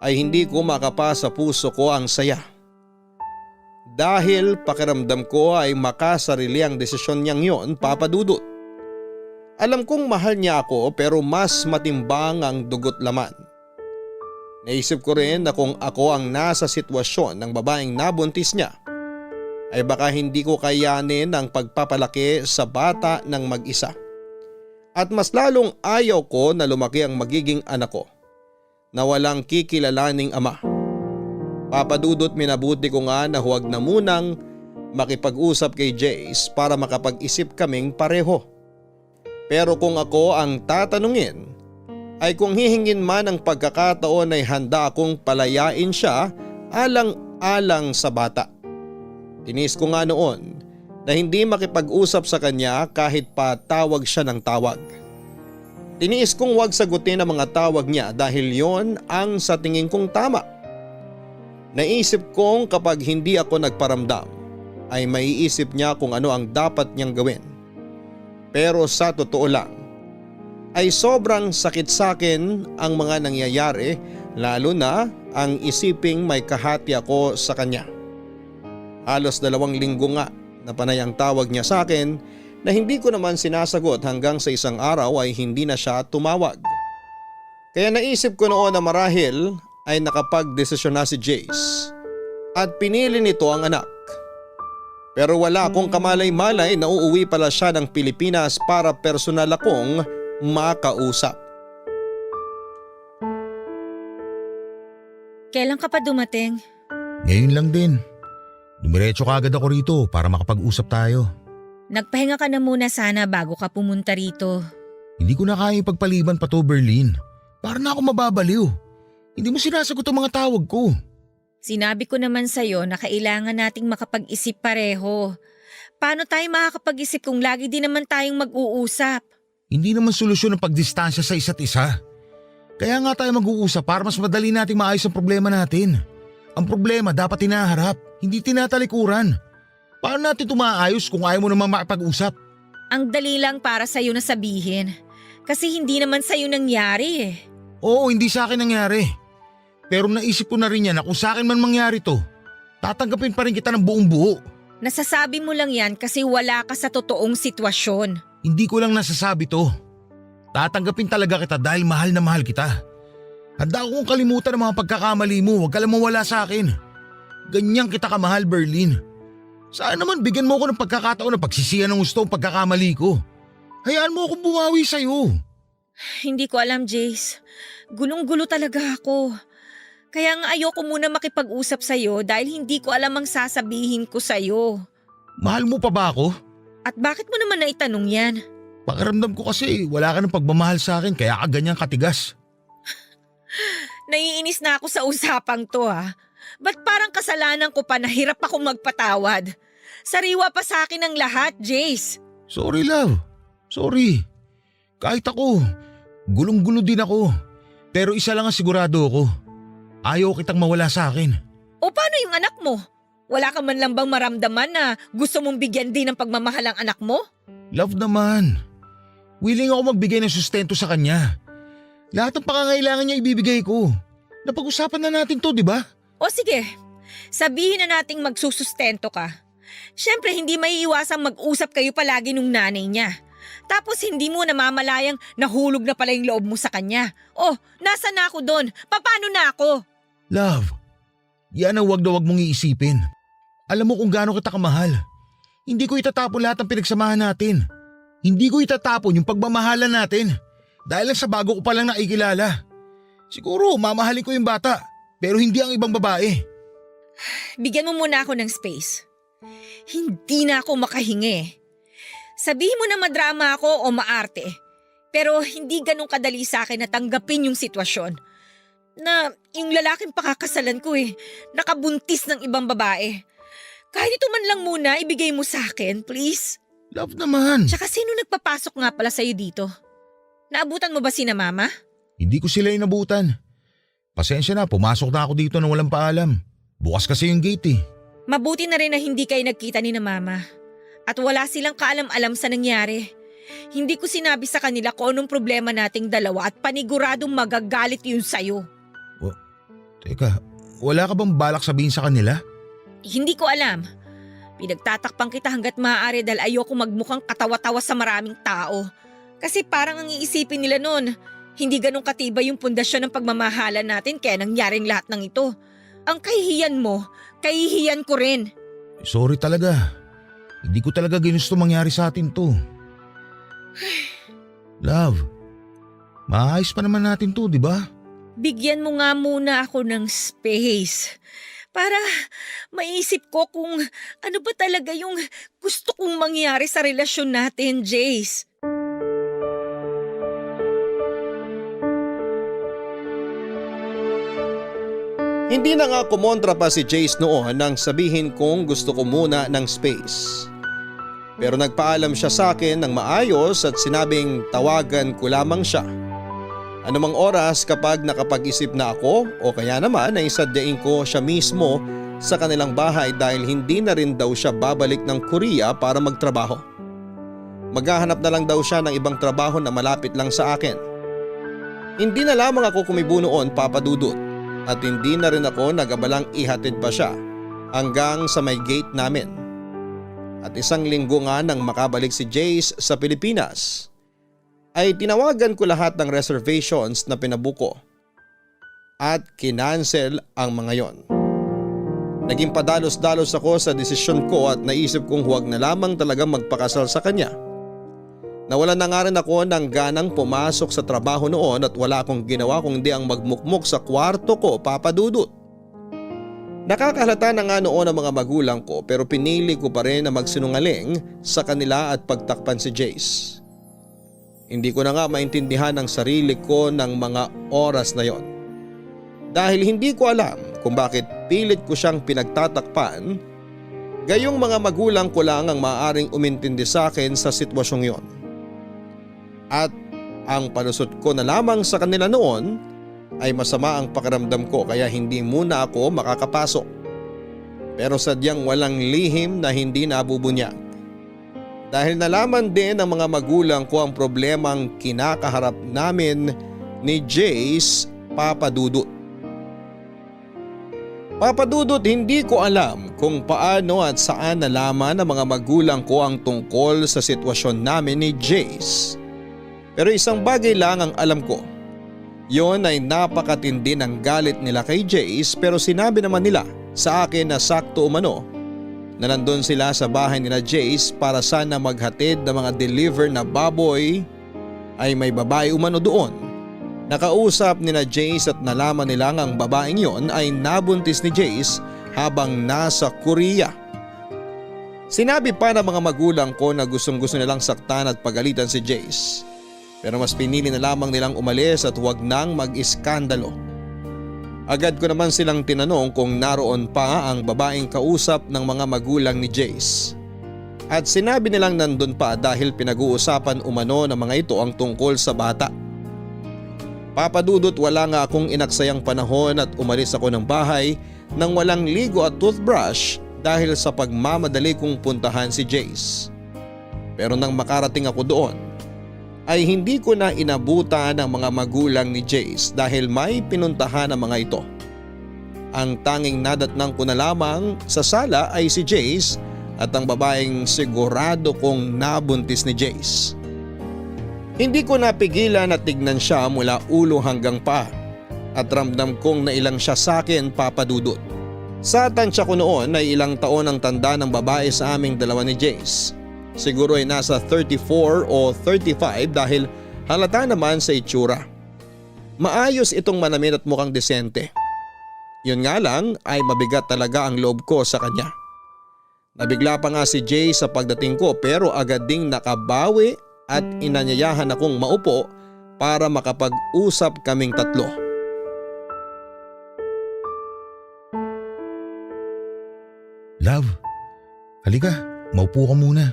ay hindi ko makapasa puso ko ang saya. Dahil pakiramdam ko ay makasarili ang desisyon niyang yon, papadudot. Alam kong mahal niya ako pero mas matimbang ang dugot laman. Naisip ko rin na kung ako ang nasa sitwasyon ng babaeng nabuntis niya, ay baka hindi ko kayanin ang pagpapalaki sa bata ng mag-isa. At mas lalong ayaw ko na lumaki ang magiging anak ko na walang kikilalaning ama. Papadudot, minabuti ko nga na huwag na munang makipag-usap kay Jace para makapag-isip kaming pareho. Pero kung ako ang tatanungin, ay kung hihingin man ang pagkakataon ay handa akong palayain siya alang-alang sa bata. Tinis ko nga noon na hindi makipag-usap sa kanya kahit pa tawag siya ng tawag. Tiniis kong huwag sagutin ang mga tawag niya dahil yon ang sa tingin kong tama. Naisip kong kapag hindi ako nagparamdam ay maiisip niya kung ano ang dapat niyang gawin. Pero sa totoo lang ay sobrang sakit sa akin ang mga nangyayari, lalo na ang isiping may kahati ako sa kanya. Halos 2 linggo nga na panay ang tawag niya sa akin na hindi ko naman sinasagot hanggang sa isang araw ay hindi na siya tumawag. Kaya naisip ko noon na marahil ay nakapag-desisyon na si Jace at pinili nito ang anak. Pero wala akong kamalay-malay na uuwi pala siya ng Pilipinas para personal akong makausap. Kailan ka pa dumating? Ngayon lang din. Dumiretso ka agad ako rito para makapag-usap tayo. Nagpahinga ka na muna sana bago ka pumunta rito. Hindi ko na kaya ipagpaliban pa to, Berlin. Para na ako mababaliw. Hindi mo sinasagot ang mga tawag ko. Sinabi ko naman sa'yo na kailangan nating makapag-isip pareho. Paano tayo makakapag-isip kung lagi din naman tayong mag-uusap? Hindi naman solusyon ang pagdistansya sa isa't isa. Kaya nga tayo mag-uusap para mas madali nating maayos ang problema natin. Ang problema dapat tinaharap, hindi tinatalikuran. Paano natin ito maayos kung ayaw mo naman makipag-usap? Ang dali lang para sa'yo na sabihin. Kasi hindi naman sa'yo nangyari eh. Oo, hindi sa akin nangyari. Pero naisip ko na rin yan na kung sa akin man mangyari to, tatanggapin pa rin kita ng buong buo. Nasasabi mo lang yan kasi wala ka sa totoong sitwasyon. Hindi ko lang nasasabi to. Tatanggapin talaga kita dahil mahal na mahal kita. Handa akong kalimutan ang mga pagkakamali mo, huwag ka lang mawala sa akin. Ganyan kita kamahal, Berlin. Saan naman bigyan mo ko ng pagkakataon na pagsisiyan ng gusto ang pagkakamali ko. Hayaan mo akong bumawi sa'yo. Hindi ko alam, Jace. Gulong-gulo talaga ako. Kaya nga ayoko muna makipag-usap sa'yo dahil hindi ko alam ang sasabihin ko sa'yo. Mahal mo pa ba ako? At bakit mo naman naitanong yan? Pakiramdam ko kasi wala ka ng pagmamahal sa akin kaya ka ganyang katigas. Naiinis na ako sa usapang to ha. Ba't parang kasalanan ko pa na hirap akong magpatawad? Sariwa pa sa akin ang lahat, Jace. Sorry love. Sorry. Kahit ako, gulong-gulo din ako. Pero isa lang ang sigurado ako. Ayaw kitang mawala sa akin. O paano yung anak mo? Wala ka man lang bang maramdaman na gusto mong bigyan din ng pagmamahal ang anak mo? Love naman. Willing ako magbigay ng sustento sa kanya. Lahat ng pangangailangan niya ibibigay ko. Napag-usapan na natin to, di ba? O sige, sabihin na nating magsusustento ka. Siyempre hindi maiiwasang mag-usap kayo palagi nung nanay niya. Tapos hindi mo namamalayang nahulog na pala yung loob mo sa kanya. Oh, nasa na ako doon? Paano na ako? Love, yan ang wag na wag mong iisipin. Alam mo kung gaano kita kamahal. Hindi ko itatapon lahat ng pinagsamahan natin. Hindi ko itatapon yung pagmamahalan natin. Dahil lang sa bago ko palang nakikilala. Siguro mamahalin ko yung bata, pero hindi ang ibang babae. Bigyan mo muna ako ng space. Hindi na ako makahingi. Sabihin mo na madrama ako o maarte. Pero hindi ganun kadali sa akin na tanggapin yung sitwasyon. Na yung lalaking pakakasalan ko nakabuntis ng ibang babae. Kahit ito man lang muna, ibigay mo sa akin, please. Love naman. Tsaka sino nagpapasok nga pala sa'yo dito? Naabutan mo ba sina mama? Hindi ko sila inabutan. Pasensya na, pumasok na ako dito na walang paalam. Bukas kasi yung gate eh. Mabuti na rin na hindi kayo nagkita ni na mama. At wala silang kaalam-alam sa nangyari. Hindi ko sinabi sa kanila kung anong problema nating dalawa at paniguradong magagalit yun sa'yo. Teka, wala ka bang balak sabihin sa kanila? Hindi ko alam. Pinagtatakpan kita hanggat maaari dahil ayoko magmukhang katawa-tawa sa maraming tao. Kasi parang ang iisipin nila nun, hindi ganun katibay yung pundasyon ng pagmamahalan natin kaya nangyaring lahat ng ito. Ang kahihiyan mo, kahihiyan ko rin. Sorry talaga. Hindi ko talaga ginusto mangyari sa atin to. Love, maayos pa naman natin to, di ba? Bigyan mo nga muna ako ng space para maisip ko kung ano ba talaga yung gusto kong mangyari sa relasyon natin, Jace. Hindi na nga kumontra pa si Jace noon nang sabihin kong gusto ko muna ng space. Pero nagpaalam siya sa akin ng maayos at sinabing tawagan ko lamang siya. Anumang oras kapag nakapag-isip na ako o kaya naman ay sadyain ko siya mismo sa kanilang bahay dahil hindi na rin daw siya babalik ng Korea para magtrabaho. Maghahanap na lang daw siya ng ibang trabaho na malapit lang sa akin. Hindi na lamang ako kumibo noon, Papa Dudut, at hindi na rin ako nag-abalang ihatid pa siya hanggang sa may gate namin. At isang linggo nga nang makabalik si Jace sa Pilipinas, ay tinawagan ko lahat ng reservations na pinabuko at kinansel ang mga yon. Naging padalos-dalos ako sa desisyon ko at naisip kong huwag na lamang talaga magpakasal sa kanya. Nawalan na nga rin ako ng ganang pumasok sa trabaho noon at wala akong ginawa kundi ang magmukmok sa kwarto ko, Papa Dudut. Nakakahalata na nga noon ang mga magulang ko pero pinili ko pa rin na magsinungaling sa kanila at pagtakpan si Jace. Hindi ko na nga maintindihan ang sarili ko ng mga oras na yon. Dahil hindi ko alam kung bakit pilit ko siyang pinagtatakpan, gayong mga magulang ko lang ang maaaring umintindi sa akin sa sitwasyong yon. At ang palusot ko na lamang sa kanila noon ay masama ang pakiramdam ko kaya hindi muna ako makakapasok. Pero sadyang walang lihim na hindi nabubunyag. Dahil nalaman din ng mga magulang ko ang problemang kinakaharap namin ni Jace, Papa Dudut. Papa Dudut, hindi ko alam kung paano at saan nalaman ng mga magulang ko ang tungkol sa sitwasyon namin ni Jace. Pero isang bagay lang ang alam ko. Yon ay napakatindi ng galit nila kay Jace pero sinabi naman nila sa akin na sakto umano na nandun sila sa bahay nila Jace para sana maghatid ng mga deliver na baboy ay may babae umano doon. Nakausap nila Jace at nalaman nilang ang babaeng yon ay nabuntis ni Jace habang nasa Korea. Sinabi pa ng mga magulang ko na gustong-gusto nilang saktan at pagalitan si Jace. Pero mas pinili na lamang nilang umalis at huwag nang mag-iskandalo. Agad ko naman silang tinanong kung naroon pa ang babaeng kausap ng mga magulang ni Jace. At sinabi nilang nandun pa dahil pinag-uusapan umano ng mga ito ang tungkol sa bata. Papadudot, wala nga akong inaksayang panahon at umalis ako ng bahay nang walang ligo at toothbrush dahil sa pagmamadali kong puntahan si Jace. Pero nang makarating ako doon, ay hindi ko na inabutan ang mga magulang ni Jace dahil may pinuntahan ang mga ito. Ang tanging nadatnang ko na lamang sa sala ay si Jace at ang babaeng sigurado kong nabuntis ni Jace. Hindi ko napigilan at tignan siya mula ulo hanggang paa at ramdam kong nailang siya sa akin, papadudot. Sa tansya ko noon ay ilang taon ang tanda ng babae sa aming dalawa ni Jace. Siguro ay nasa 34 o 35 dahil halata naman sa itsura. Maayos itong manamit at mukhang desente. Yun nga lang ay mabigat talaga ang loob ko sa kanya. Nabigla pa nga si Jace sa pagdating ko pero agad ding nakabawi at inanyayahan akong maupo para makapag-usap kaming tatlo. Love, halika, maupo ka muna.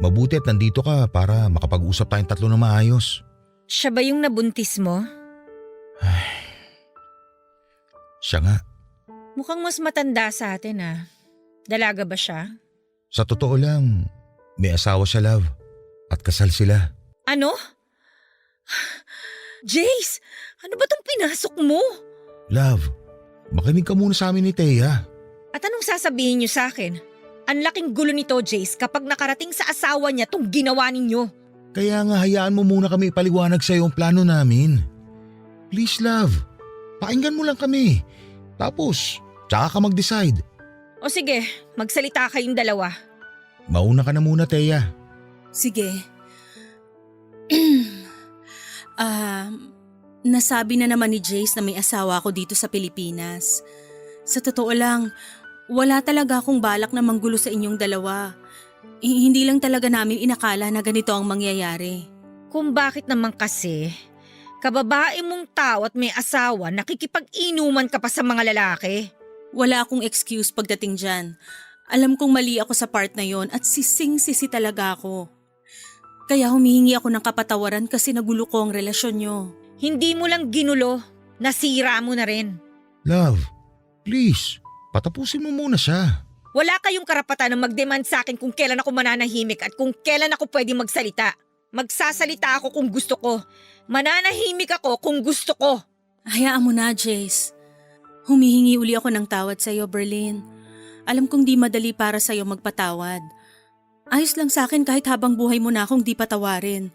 Mabuti at nandito ka para makapag-usap tayong tatlo na maayos. Siya ba yung nabuntis mo? Siya nga. Mukhang mas matanda sa atin ah. Dalaga ba siya? Sa totoo lang, may asawa siya, love. At kasal sila. Ano? Jace, ano ba tong pinasok mo? Love, makinig ka muna sa amin ni Thea. At anong sasabihin niyo sa akin? Ang laking gulo nito, Jace, kapag nakarating sa asawa niya tong ginawa ninyo. Kaya nga hayaan mo muna kami ipaliwanag sa iyo ang plano namin. Please, love. Pakinggan mo lang kami. Tapos, tsaka ka mag-decide. O sige, magsalita kayong dalawa. Mauna ka na muna, Thea. Sige. Nasabi na naman ni Jace na may asawa ako dito sa Pilipinas. Sa totoo lang, wala talaga akong balak na manggulo sa inyong dalawa. Hindi lang talaga namin inakala na ganito ang mangyayari. Kung bakit naman kasi, kababae mong tao at may asawa, nakikipag-inuman ka pa sa mga lalaki. Wala akong excuse pagdating dyan. Alam kong mali ako sa part na yon at sising-sisi talaga ako. Kaya humihingi ako ng kapatawaran kasi nagulo ko ang relasyon nyo. Hindi mo lang ginulo, nasira mo na rin. Love, please, patapusin mo muna siya. Wala kayong karapatan na mag-demand sa akin kung kailan ako mananahimik at kung kailan ako pwede magsalita. Magsasalita ako kung gusto ko. Mananahimik ako kung gusto ko. Hayaan mo na, Jace. Humihingi uli ako ng tawad sa iyo, Berlin. Alam kong di madali para sa iyo magpatawad. Ayos lang sa akin kahit habang buhay mo na akong di patawarin.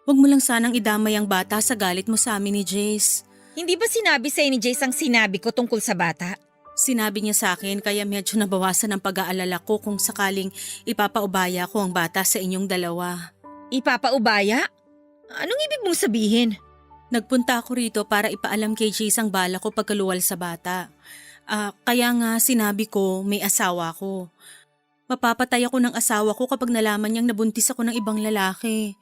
Huwag mo lang sanang idamay ang bata sa galit mo sa amin ni Jace. Hindi ba sinabi sa'yo ni Jace ang sinabi ko tungkol sa bata? Sinabi niya sa akin kaya medyo nabawasan ang pag-aalala ko kung sakaling ipapaubaya ko ang bata sa inyong dalawa. Ipapaubaya? Anong ibig mong sabihin? Nagpunta ako rito para ipaalam kay Jace ang bala ko pagkaluwal sa bata. Kaya nga sinabi ko may asawa ko. Mapapatay ako ng asawa ko kapag nalaman niyang nabuntis ako ng ibang lalaki.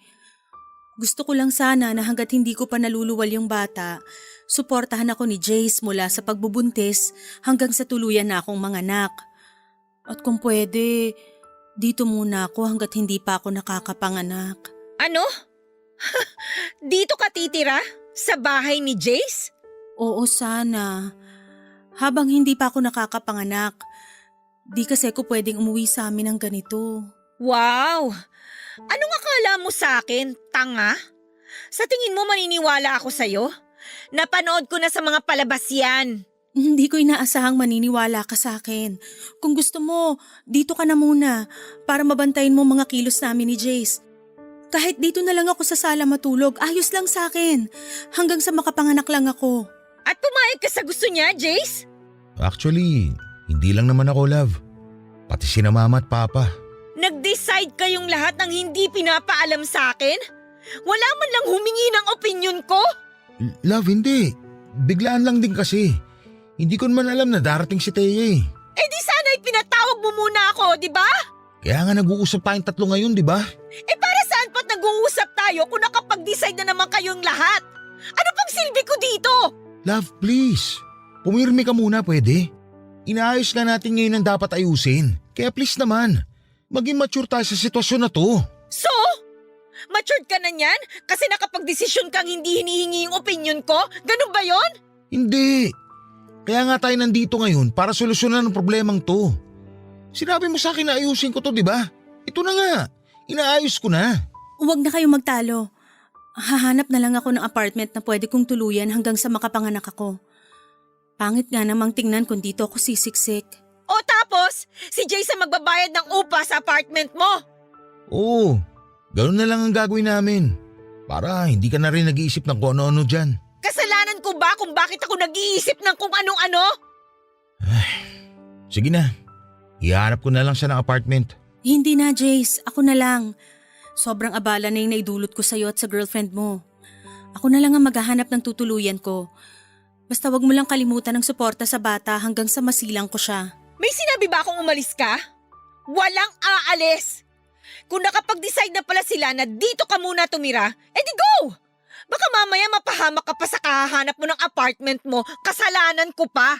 Gusto ko lang sana na hanggat hindi ko pa naluluwal yung bata, suportahan ako ni Jace mula sa pagbubuntis hanggang sa tuluyan na akong manganak. At kung pwede, dito muna ako hanggat hindi pa ako nakakapanganak. Ano? Dito ka titira? Sa bahay ni Jace? Oo sana. Habang hindi pa ako nakakapanganak, di kasi ako pwedeng umuwi sa amin ng ganito. Wow! Anong akala mo sa akin, tanga? Sa tingin mo maniniwala ako sa'yo? Napanood ko na sa mga palabas yan. Hindi ko inaasahang maniniwala ka sa akin. Kung gusto mo, dito ka na muna para mabantayin mo mga kilos namin ni Jace. Kahit dito na lang ako sa sala matulog, ayos lang sa akin. Hanggang sa makapanganak lang ako. At pumayag ka sa gusto niya, Jace? Actually, hindi lang naman ako, love. Pati sina mama at papa. Nag-decide kayong lahat ng hindi pinapaalam sa akin? Wala man lang humingi ng opinion ko? Love, hindi. Biglaan lang din kasi. Hindi ko naman alam na darating si Teya eh. Eh di sana'y pinatawag mo muna ako, di ba? Kaya nga nag-uusap tayong tatlo ngayon, di ba? Eh para saan pa't nag-uusap tayo kung nakapag-decide na naman kayong lahat? Ano pang silbi ko dito? Love, please. Pumirmi ka muna, pwede? Inaayos nga natin ngayon ang dapat ayusin. Kaya please naman, maging mature tayo sa sitwasyon na to. So? Matured ka na niyan? Kasi nakapag-desisyon kang hindi hinihingi yung opinion ko? Ganun ba yon? Hindi. Kaya nga tayo nandito ngayon para solusyonan ang problemang to. Sinabi mo sa akin na ayusin ko to, di ba? Ito na nga. Inaayos ko na. Huwag na kayong magtalo. Hahanap na lang ako ng apartment na pwede kong tuluyan hanggang sa makapanganak ako. Pangit nga namang tingnan kung dito ako sisiksik. O tapos, si Jason magbabayad ng upa sa apartment mo? Oo, ganoon na lang ang gagawin namin. Para hindi ka na rin nag-iisip ng kung ano-ano dyan. Kasalanan ko ba kung bakit ako nag-iisip ng kung anong-ano? Sige na, ihanap ko na lang siya ng apartment. Hindi na, Jace. Ako na lang. Sobrang abala na yung naidulot ko sa'yo at sa girlfriend mo. Ako na lang ang maghahanap ng tutuluyan ko. Basta wag mo lang kalimutan ng suporta sa bata hanggang sa masilang ko siya. May sinabi ba akong umalis ka? Walang aalis! Kung nakapag-decide na pala sila na dito ka muna tumira, edi go! Baka mamaya mapahamak ka pa sa kahahanap mo ng apartment mo, kasalanan ko pa.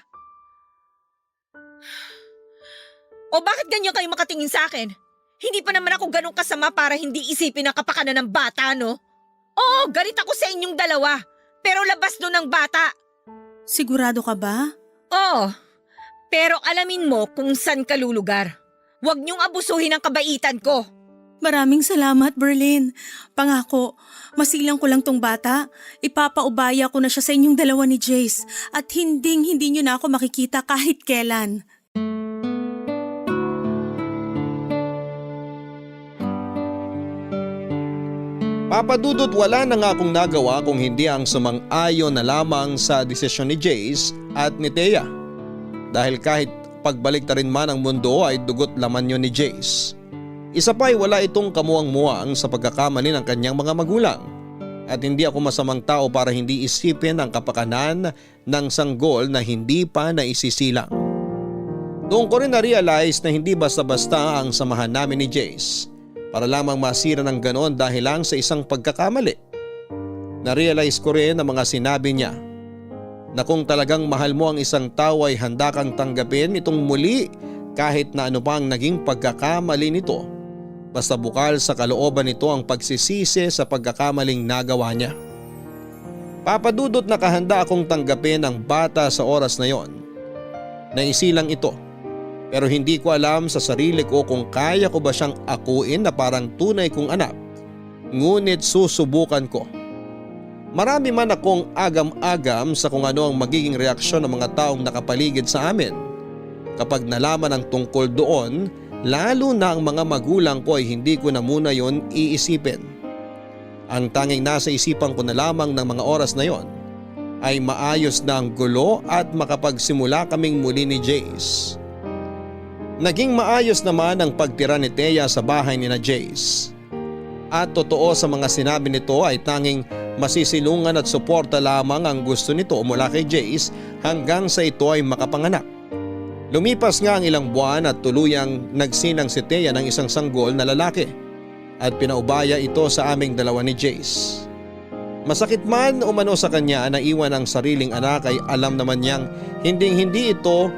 O bakit ganyan kayo makatingin sa akin? Hindi pa naman ako ganun kasama para hindi isipin ang kapakanan ng bata, no? Oo, galit ako sa inyong dalawa, pero labas doon ng bata. Sigurado ka ba? Oo, pero alamin mo kung saan ka lulugar. Huwag niyong abusuhin ang kabaitan ko. Maraming salamat, Berlin. Pangako, masilang ko lang tong bata. Ipapaubaya ko na siya sa inyong dalawa ni Jace at hindi niyo na ako makikita kahit kailan. Papadudot wala na nga akong nagawa kung hindi ang sumang-ayon na lamang sa desisyon ni Jace at ni Teya. Dahil kahit pagbalik na rin man ang mundo ay dugot laman yun ni Jace. Isa pa'y wala itong kamuang-muang sa pagkakamali ng kanyang mga magulang. At hindi ako masamang tao para hindi isipin ang kapakanan ng sanggol na hindi pa naisisilang. Doon ko rin na-realize na hindi basta-basta ang samahan namin ni Jace para lamang masira ng ganon dahil lang sa isang pagkakamali. Na-realize ko rin ang mga sinabi niya na kung talagang mahal mo ang isang tao ay handa kang tanggapin itong muli kahit na ano pa ang naging pagkakamali nito. Basta bukal sa kalooban nito ang pagsisisi sa pagkakamaling nagawa niya. Papadudot na kahanda akong tanggapin ang bata sa oras na yon. Naisilang ito. Pero hindi ko alam sa sarili ko kung kaya ko ba siyang akuin na parang tunay kong anak. Ngunit susubukan ko. Marami man akong agam-agam sa kung ano ang magiging reaksyon ng mga taong nakapaligid sa amin. Kapag nalaman ang tungkol doon, lalo na ang mga magulang ko ay hindi ko na muna yon iisipin. Ang tanging nasa isipan ko na lamang ng mga oras na yon ay maayos na ang gulo at makapagsimula kaming muli ni Jace. Naging maayos naman ang pagtira ni Teya sa bahay ni na Jace. At totoo sa mga sinabi nito ay tanging masisilungan at suporta lamang ang gusto nito mula kay Jace hanggang sa ito ay makapanganak. Lumipas nga ang ilang buwan at tuluyang nagsinang si Teya ng isang sanggol na lalaki at pinaubaya ito sa aming dalawa ni Jace. Masakit man umano sa kanya na iwan ang sariling anak ay alam naman niyang hindi ito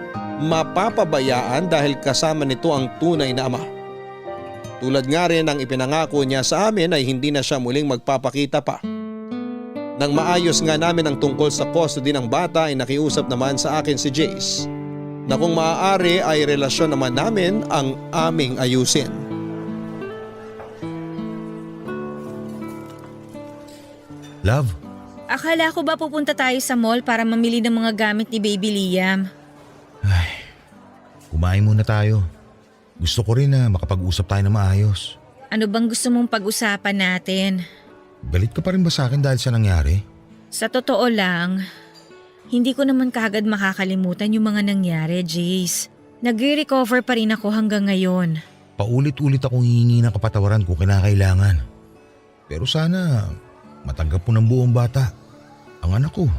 mapapabayaan dahil kasama nito ang tunay na ama. Tulad nga rin ang ipinangako niya sa amin ay hindi na siya muling magpapakita pa. Nang maayos nga namin ang tungkol sa custody ng bata ay nakiusap naman sa akin si Jace na kung maaari ay relasyon naman namin ang aming ayusin. Love, Akala ko ba pupunta tayo sa mall para mamili ng mga gamit ni Baby Liam? kumain muna tayo. Gusto ko rin na makapag-usap tayo na maayos. Ano bang gusto mong pag-usapan natin? Galit ka pa rin ba sa akin dahil sa nangyari? Sa totoo lang, hindi ko naman kaagad makakalimutan yung mga nangyari, Jace. Nagre-recover pa rin ako hanggang ngayon. Paulit-ulit akong hihingi ng kapatawaran kung kinakailangan. Pero sana matanggap mo ng buong bata. Ang anak ko.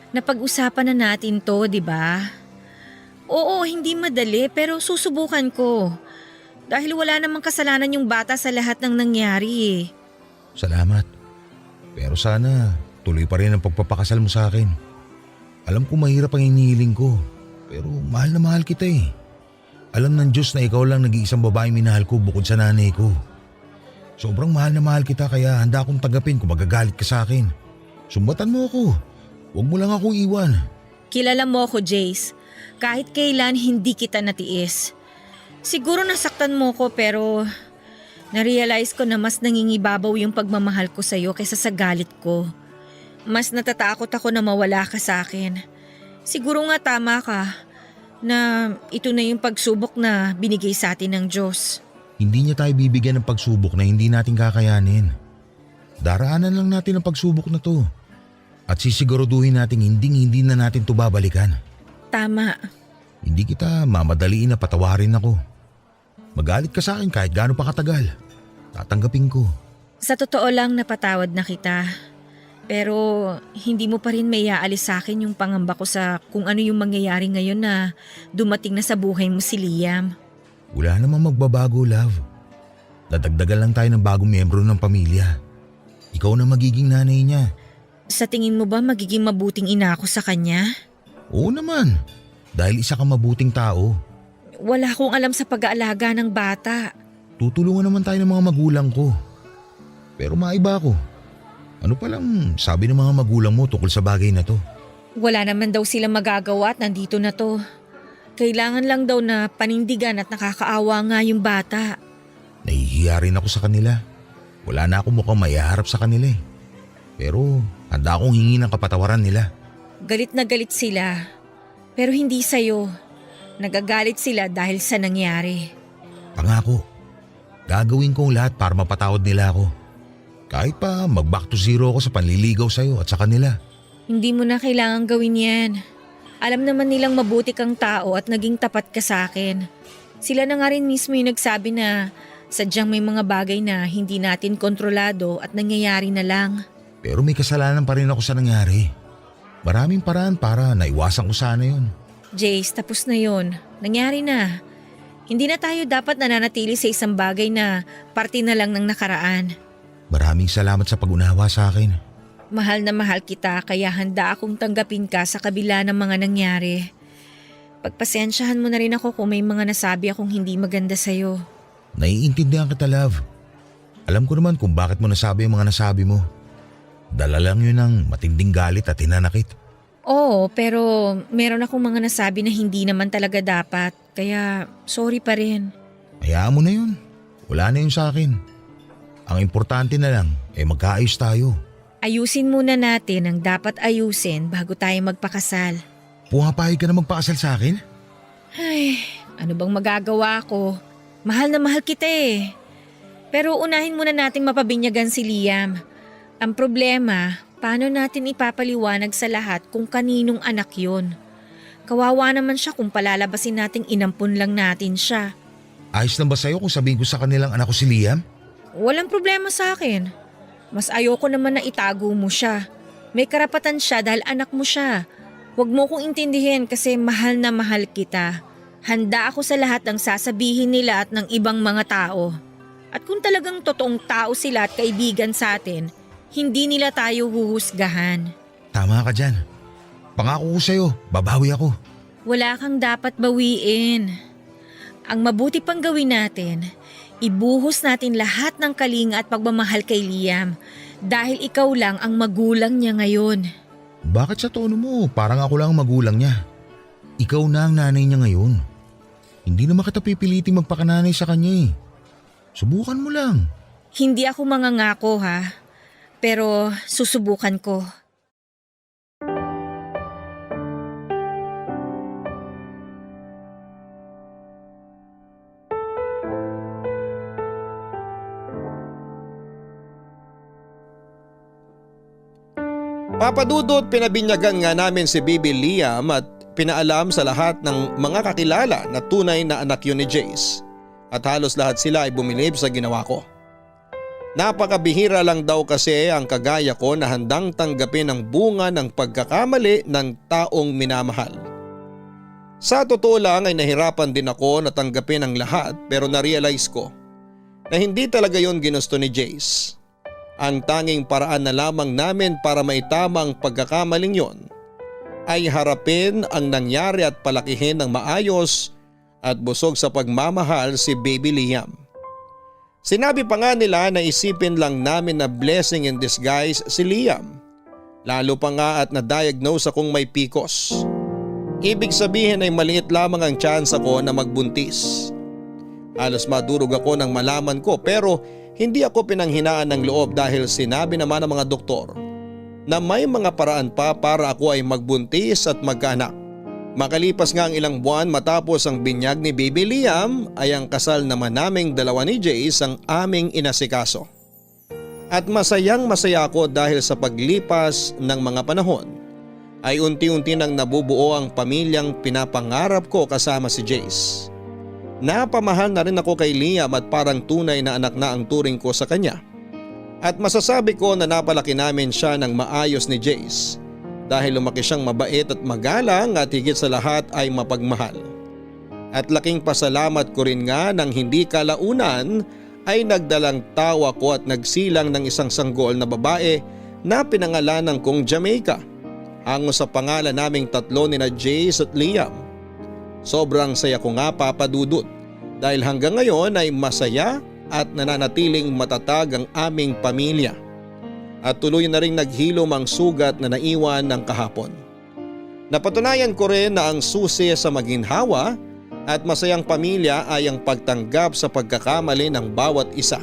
Napag-usapan na natin to, di ba? Oo, hindi madali pero susubukan ko. Dahil wala namang kasalanan yung bata sa lahat ng nangyari eh. Salamat. Pero sana tuloy pa rin ang pagpapakasal mo sa akin. Alam ko mahirap ang inihiling ko. Pero mahal na mahal kita eh. Alam ng Diyos na ikaw lang nag-iisang babaeng minahal ko bukod sa nanay ko. Sobrang mahal na mahal kita kaya handa akong tanggapin kung magagalit ka sa akin. Sumbatan mo ako. Huwag mo lang akong iwan. Kilala mo ako, Jace. Kahit kailan hindi kita natiis. Siguro nasaktan mo ko pero na-realize ko na mas nangingibabaw yung pagmamahal ko sa'yo kaysa sa galit ko. Mas natatakot ako na mawala ka sa akin. Siguro nga tama ka na ito na yung pagsubok na binigay sa atin ng Diyos. Hindi niya tayo bibigyan ng pagsubok na hindi natin kakayanin. Daraanan lang natin ang pagsubok na to. At sisiguraduhin natin hindi na natin to babalikan. Tama. Hindi kita mamadaliin na patawarin ako. Magalit ka sa akin kahit gaano pa katagal. Tatanggapin ko. Sa totoo lang napatawad na kita. Pero hindi mo pa rin may aalis sa akin yung pangamba ko sa kung ano yung mangyayari ngayon na dumating na sa buhay mo si Liam. Wala namang magbabago, love. Dadagdagan lang tayo ng bagong miyembro ng pamilya. Ikaw na magiging nanay niya. Sa tingin mo ba magiging mabuting ina ako sa kanya? Oo naman. Dahil isa kang mabuting tao. Wala akong alam sa pag-aalaga ng bata. Tutulungan naman tayo ng mga magulang ko. Pero maiba ako. Ano palang sabi ng mga magulang mo tungkol sa bagay na to? Wala naman daw silang magagawa at nandito na to. Kailangan lang daw na panindigan at nakakaawa nga yung bata. Nahihiya rin ako sa kanila. Wala na akong mukhang maiharap sa kanila eh. Pero handa akong hingi ng kapatawaran nila. Galit na galit sila. Pero hindi sa'yo. Nagagalit sila dahil sa nangyari. Pangako, gagawin ko ang lahat para mapatawad nila ako. Kahit pa mag-back to zero ako sa panliligaw sa'yo at sa kanila. Hindi mo na kailangan gawin yan. Alam naman nilang mabuti kang tao at naging tapat ka sa akin. Sila na nga rin mismo yung nagsabi na sadyang may mga bagay na hindi natin kontrolado at nangyayari na lang. Pero may kasalanan pa rin ako sa nangyari. Maraming paraan para naiwasan ko sana yun. Jace, tapos na yon. Nangyari na. Hindi na tayo dapat nananatili sa isang bagay na parte na lang ng nakaraan. Maraming salamat sa pag-unawa sa akin. Mahal na mahal kita kaya handa akong tanggapin ka sa kabila ng mga nangyari. Pagpasensyahan mo na rin ako kung may mga nasabi akong hindi maganda sa'yo. Naiintindihan kita, love. Alam ko naman kung bakit mo nasabi ang mga nasabi mo. Dala lang yun ng matinding galit at hinanakit. Oo, pero meron akong mga nasabi na hindi naman talaga dapat. Kaya sorry pa rin. Hayaan mo na yun. Wala na yun sa akin. Ang importante na lang ay magkaayos tayo. Ayusin muna natin ang dapat ayusin bago tayo magpakasal. Pumapayag ka na magpakasal sa akin? Ay, ano bang magagawa ko? Mahal na mahal kita eh. Pero unahin muna nating mapabinyagan si Liam. Ang problema, paano natin ipapaliwanag sa lahat kung kaninong anak yon? Kawawa naman siya kung palalabasin nating inampun lang natin siya. Ayos lang ba sa'yo kung sabihin ko sa kanilang anak ko si Liam? Walang problema sa akin. Mas ayoko naman na itago mo siya. May karapatan siya dahil anak mo siya. Huwag mo kong intindihin kasi mahal na mahal kita. Handa ako sa lahat ng sasabihin nila at ng ibang mga tao. At kung talagang totoong tao sila at kaibigan sa atin, hindi nila tayo huhusgahan. Tama ka dyan. Pangako ko sa'yo, babawi ako. Wala kang dapat bawiin. Ang mabuti pang gawin natin, ibuhos natin lahat ng kalinga at pagmamahal kay Liam dahil ikaw lang ang magulang niya ngayon. Bakit sa tono mo parang ako lang ang magulang niya? Ikaw na ang nanay niya ngayon. Hindi naman kita pipiliting magpakananay sa kanya eh. Subukan mo lang. Hindi ako mangangako ha, pero susubukan ko. Papadudot pinabinyagan nga namin si Bibi Liam at pinaalam sa lahat ng mga kakilala na tunay na anak yun ni Jace at halos lahat sila ay bumilib sa ginawa ko. Napakabihira lang daw kasi ang kagaya ko na handang tanggapin ang bunga ng pagkakamali ng taong minamahal. Sa totoo lang ay nahirapan din ako na tanggapin ang lahat pero na-realize ko na hindi talaga yon ginusto ni Jace. Ang tanging paraan na lamang namin para maitama ang pagkakamaling yon ay harapin ang nangyari at palakihin ng maayos at busog sa pagmamahal si Baby Liam. Sinabi pa nga nila na isipin lang namin na blessing in disguise si Liam. Lalo pa nga at na-diagnose akong may PCOS. Ibig sabihin ay maliit lamang ang chance ko na magbuntis. Halos madurog ako nang malaman ko pero hindi ako pinanghinaan ng loob dahil sinabi naman ng mga doktor na may mga paraan pa para ako ay magbuntis at magkaanak. Makalipas nga ang ilang buwan matapos ang binyag ni Baby Liam ay ang kasal naman naming dalawa ni Jace ang aming inasikaso. At masayang masaya ako dahil sa paglipas ng mga panahon ay unti-unti nang nabubuo ang pamilyang pinapangarap ko kasama si Jace. Napamahal na rin ako kay Liam at parang tunay na anak na ang turing ko sa kanya. At masasabi ko na napalaki namin siya ng maayos ni Jace dahil lumaki siyang mabait at magalang at higit sa lahat ay mapagmahal. At laking pasalamat ko rin nga nang hindi kalaunan ay nagdalang tawa ko at nagsilang ng isang sanggol na babae na pinangalanan kong Jamaica. Hango sa pangalan naming tatlo ni na Jace at Liam. Sobrang saya ko nga papadudot dahil hanggang ngayon ay masaya at nananatiling matatag ang aming pamilya. At tuloy na rin naghilom ang sugat na naiwan ng kahapon. Napatunayan ko rin na ang susi sa maginhawa at masayang pamilya ay ang pagtanggap sa pagkakamali ng bawat isa.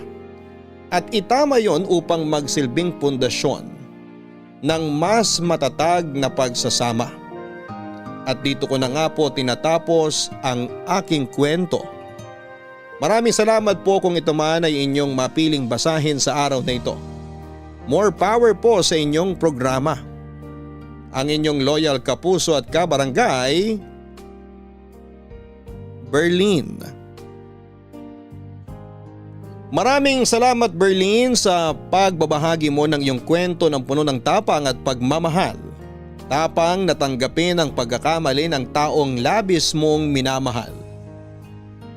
At itama yon upang magsilbing pundasyon ng mas matatag na pagsasama. At dito ko na nga po tinatapos ang aking kwento. Maraming salamat po kung ito man ay inyong mapiling basahin sa araw na ito. More power po sa inyong programa. Ang inyong loyal kapuso at kabarangay, Berlin. Maraming salamat Berlin sa pagbabahagi mo ng iyong kwento ng puno ng tapang at pagmamahal. Tapang natanggapin ang pagkakamali ng taong labis mong minamahal.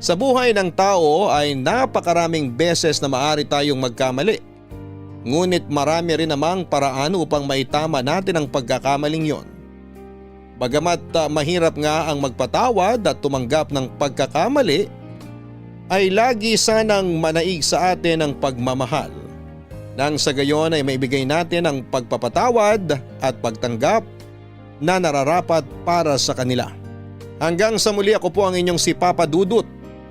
Sa buhay ng tao ay napakaraming beses na maaari tayong magkamali. Ngunit marami rin namang paraan upang maitama natin ang pagkakamaling yon. Bagamat mahirap nga ang magpatawad at tumanggap ng pagkakamali, ay lagi sanang manaig sa atin ang pagmamahal. Nang sa gayon ay maibigay natin ang pagpapatawad at pagtanggap na nararapat para sa kanila. Hanggang sa muli ako po ang inyong si Papa Dudut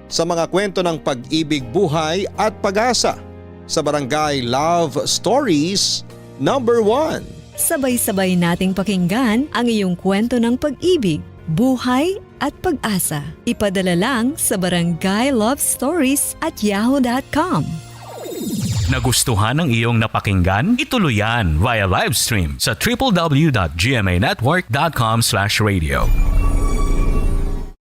sa mga kwento ng pag-ibig, buhay at pag-asa sa Barangay Love Stories #1. Sabay-sabay nating pakinggan ang iyong kwento ng pag-ibig, buhay at pag-asa. Ipadala lang sa barangaylovestories@yahoo.com. Nagustuhan ng iyong napakinggan? Ituloy yan via live stream sa www.gmanetwork.com/radio.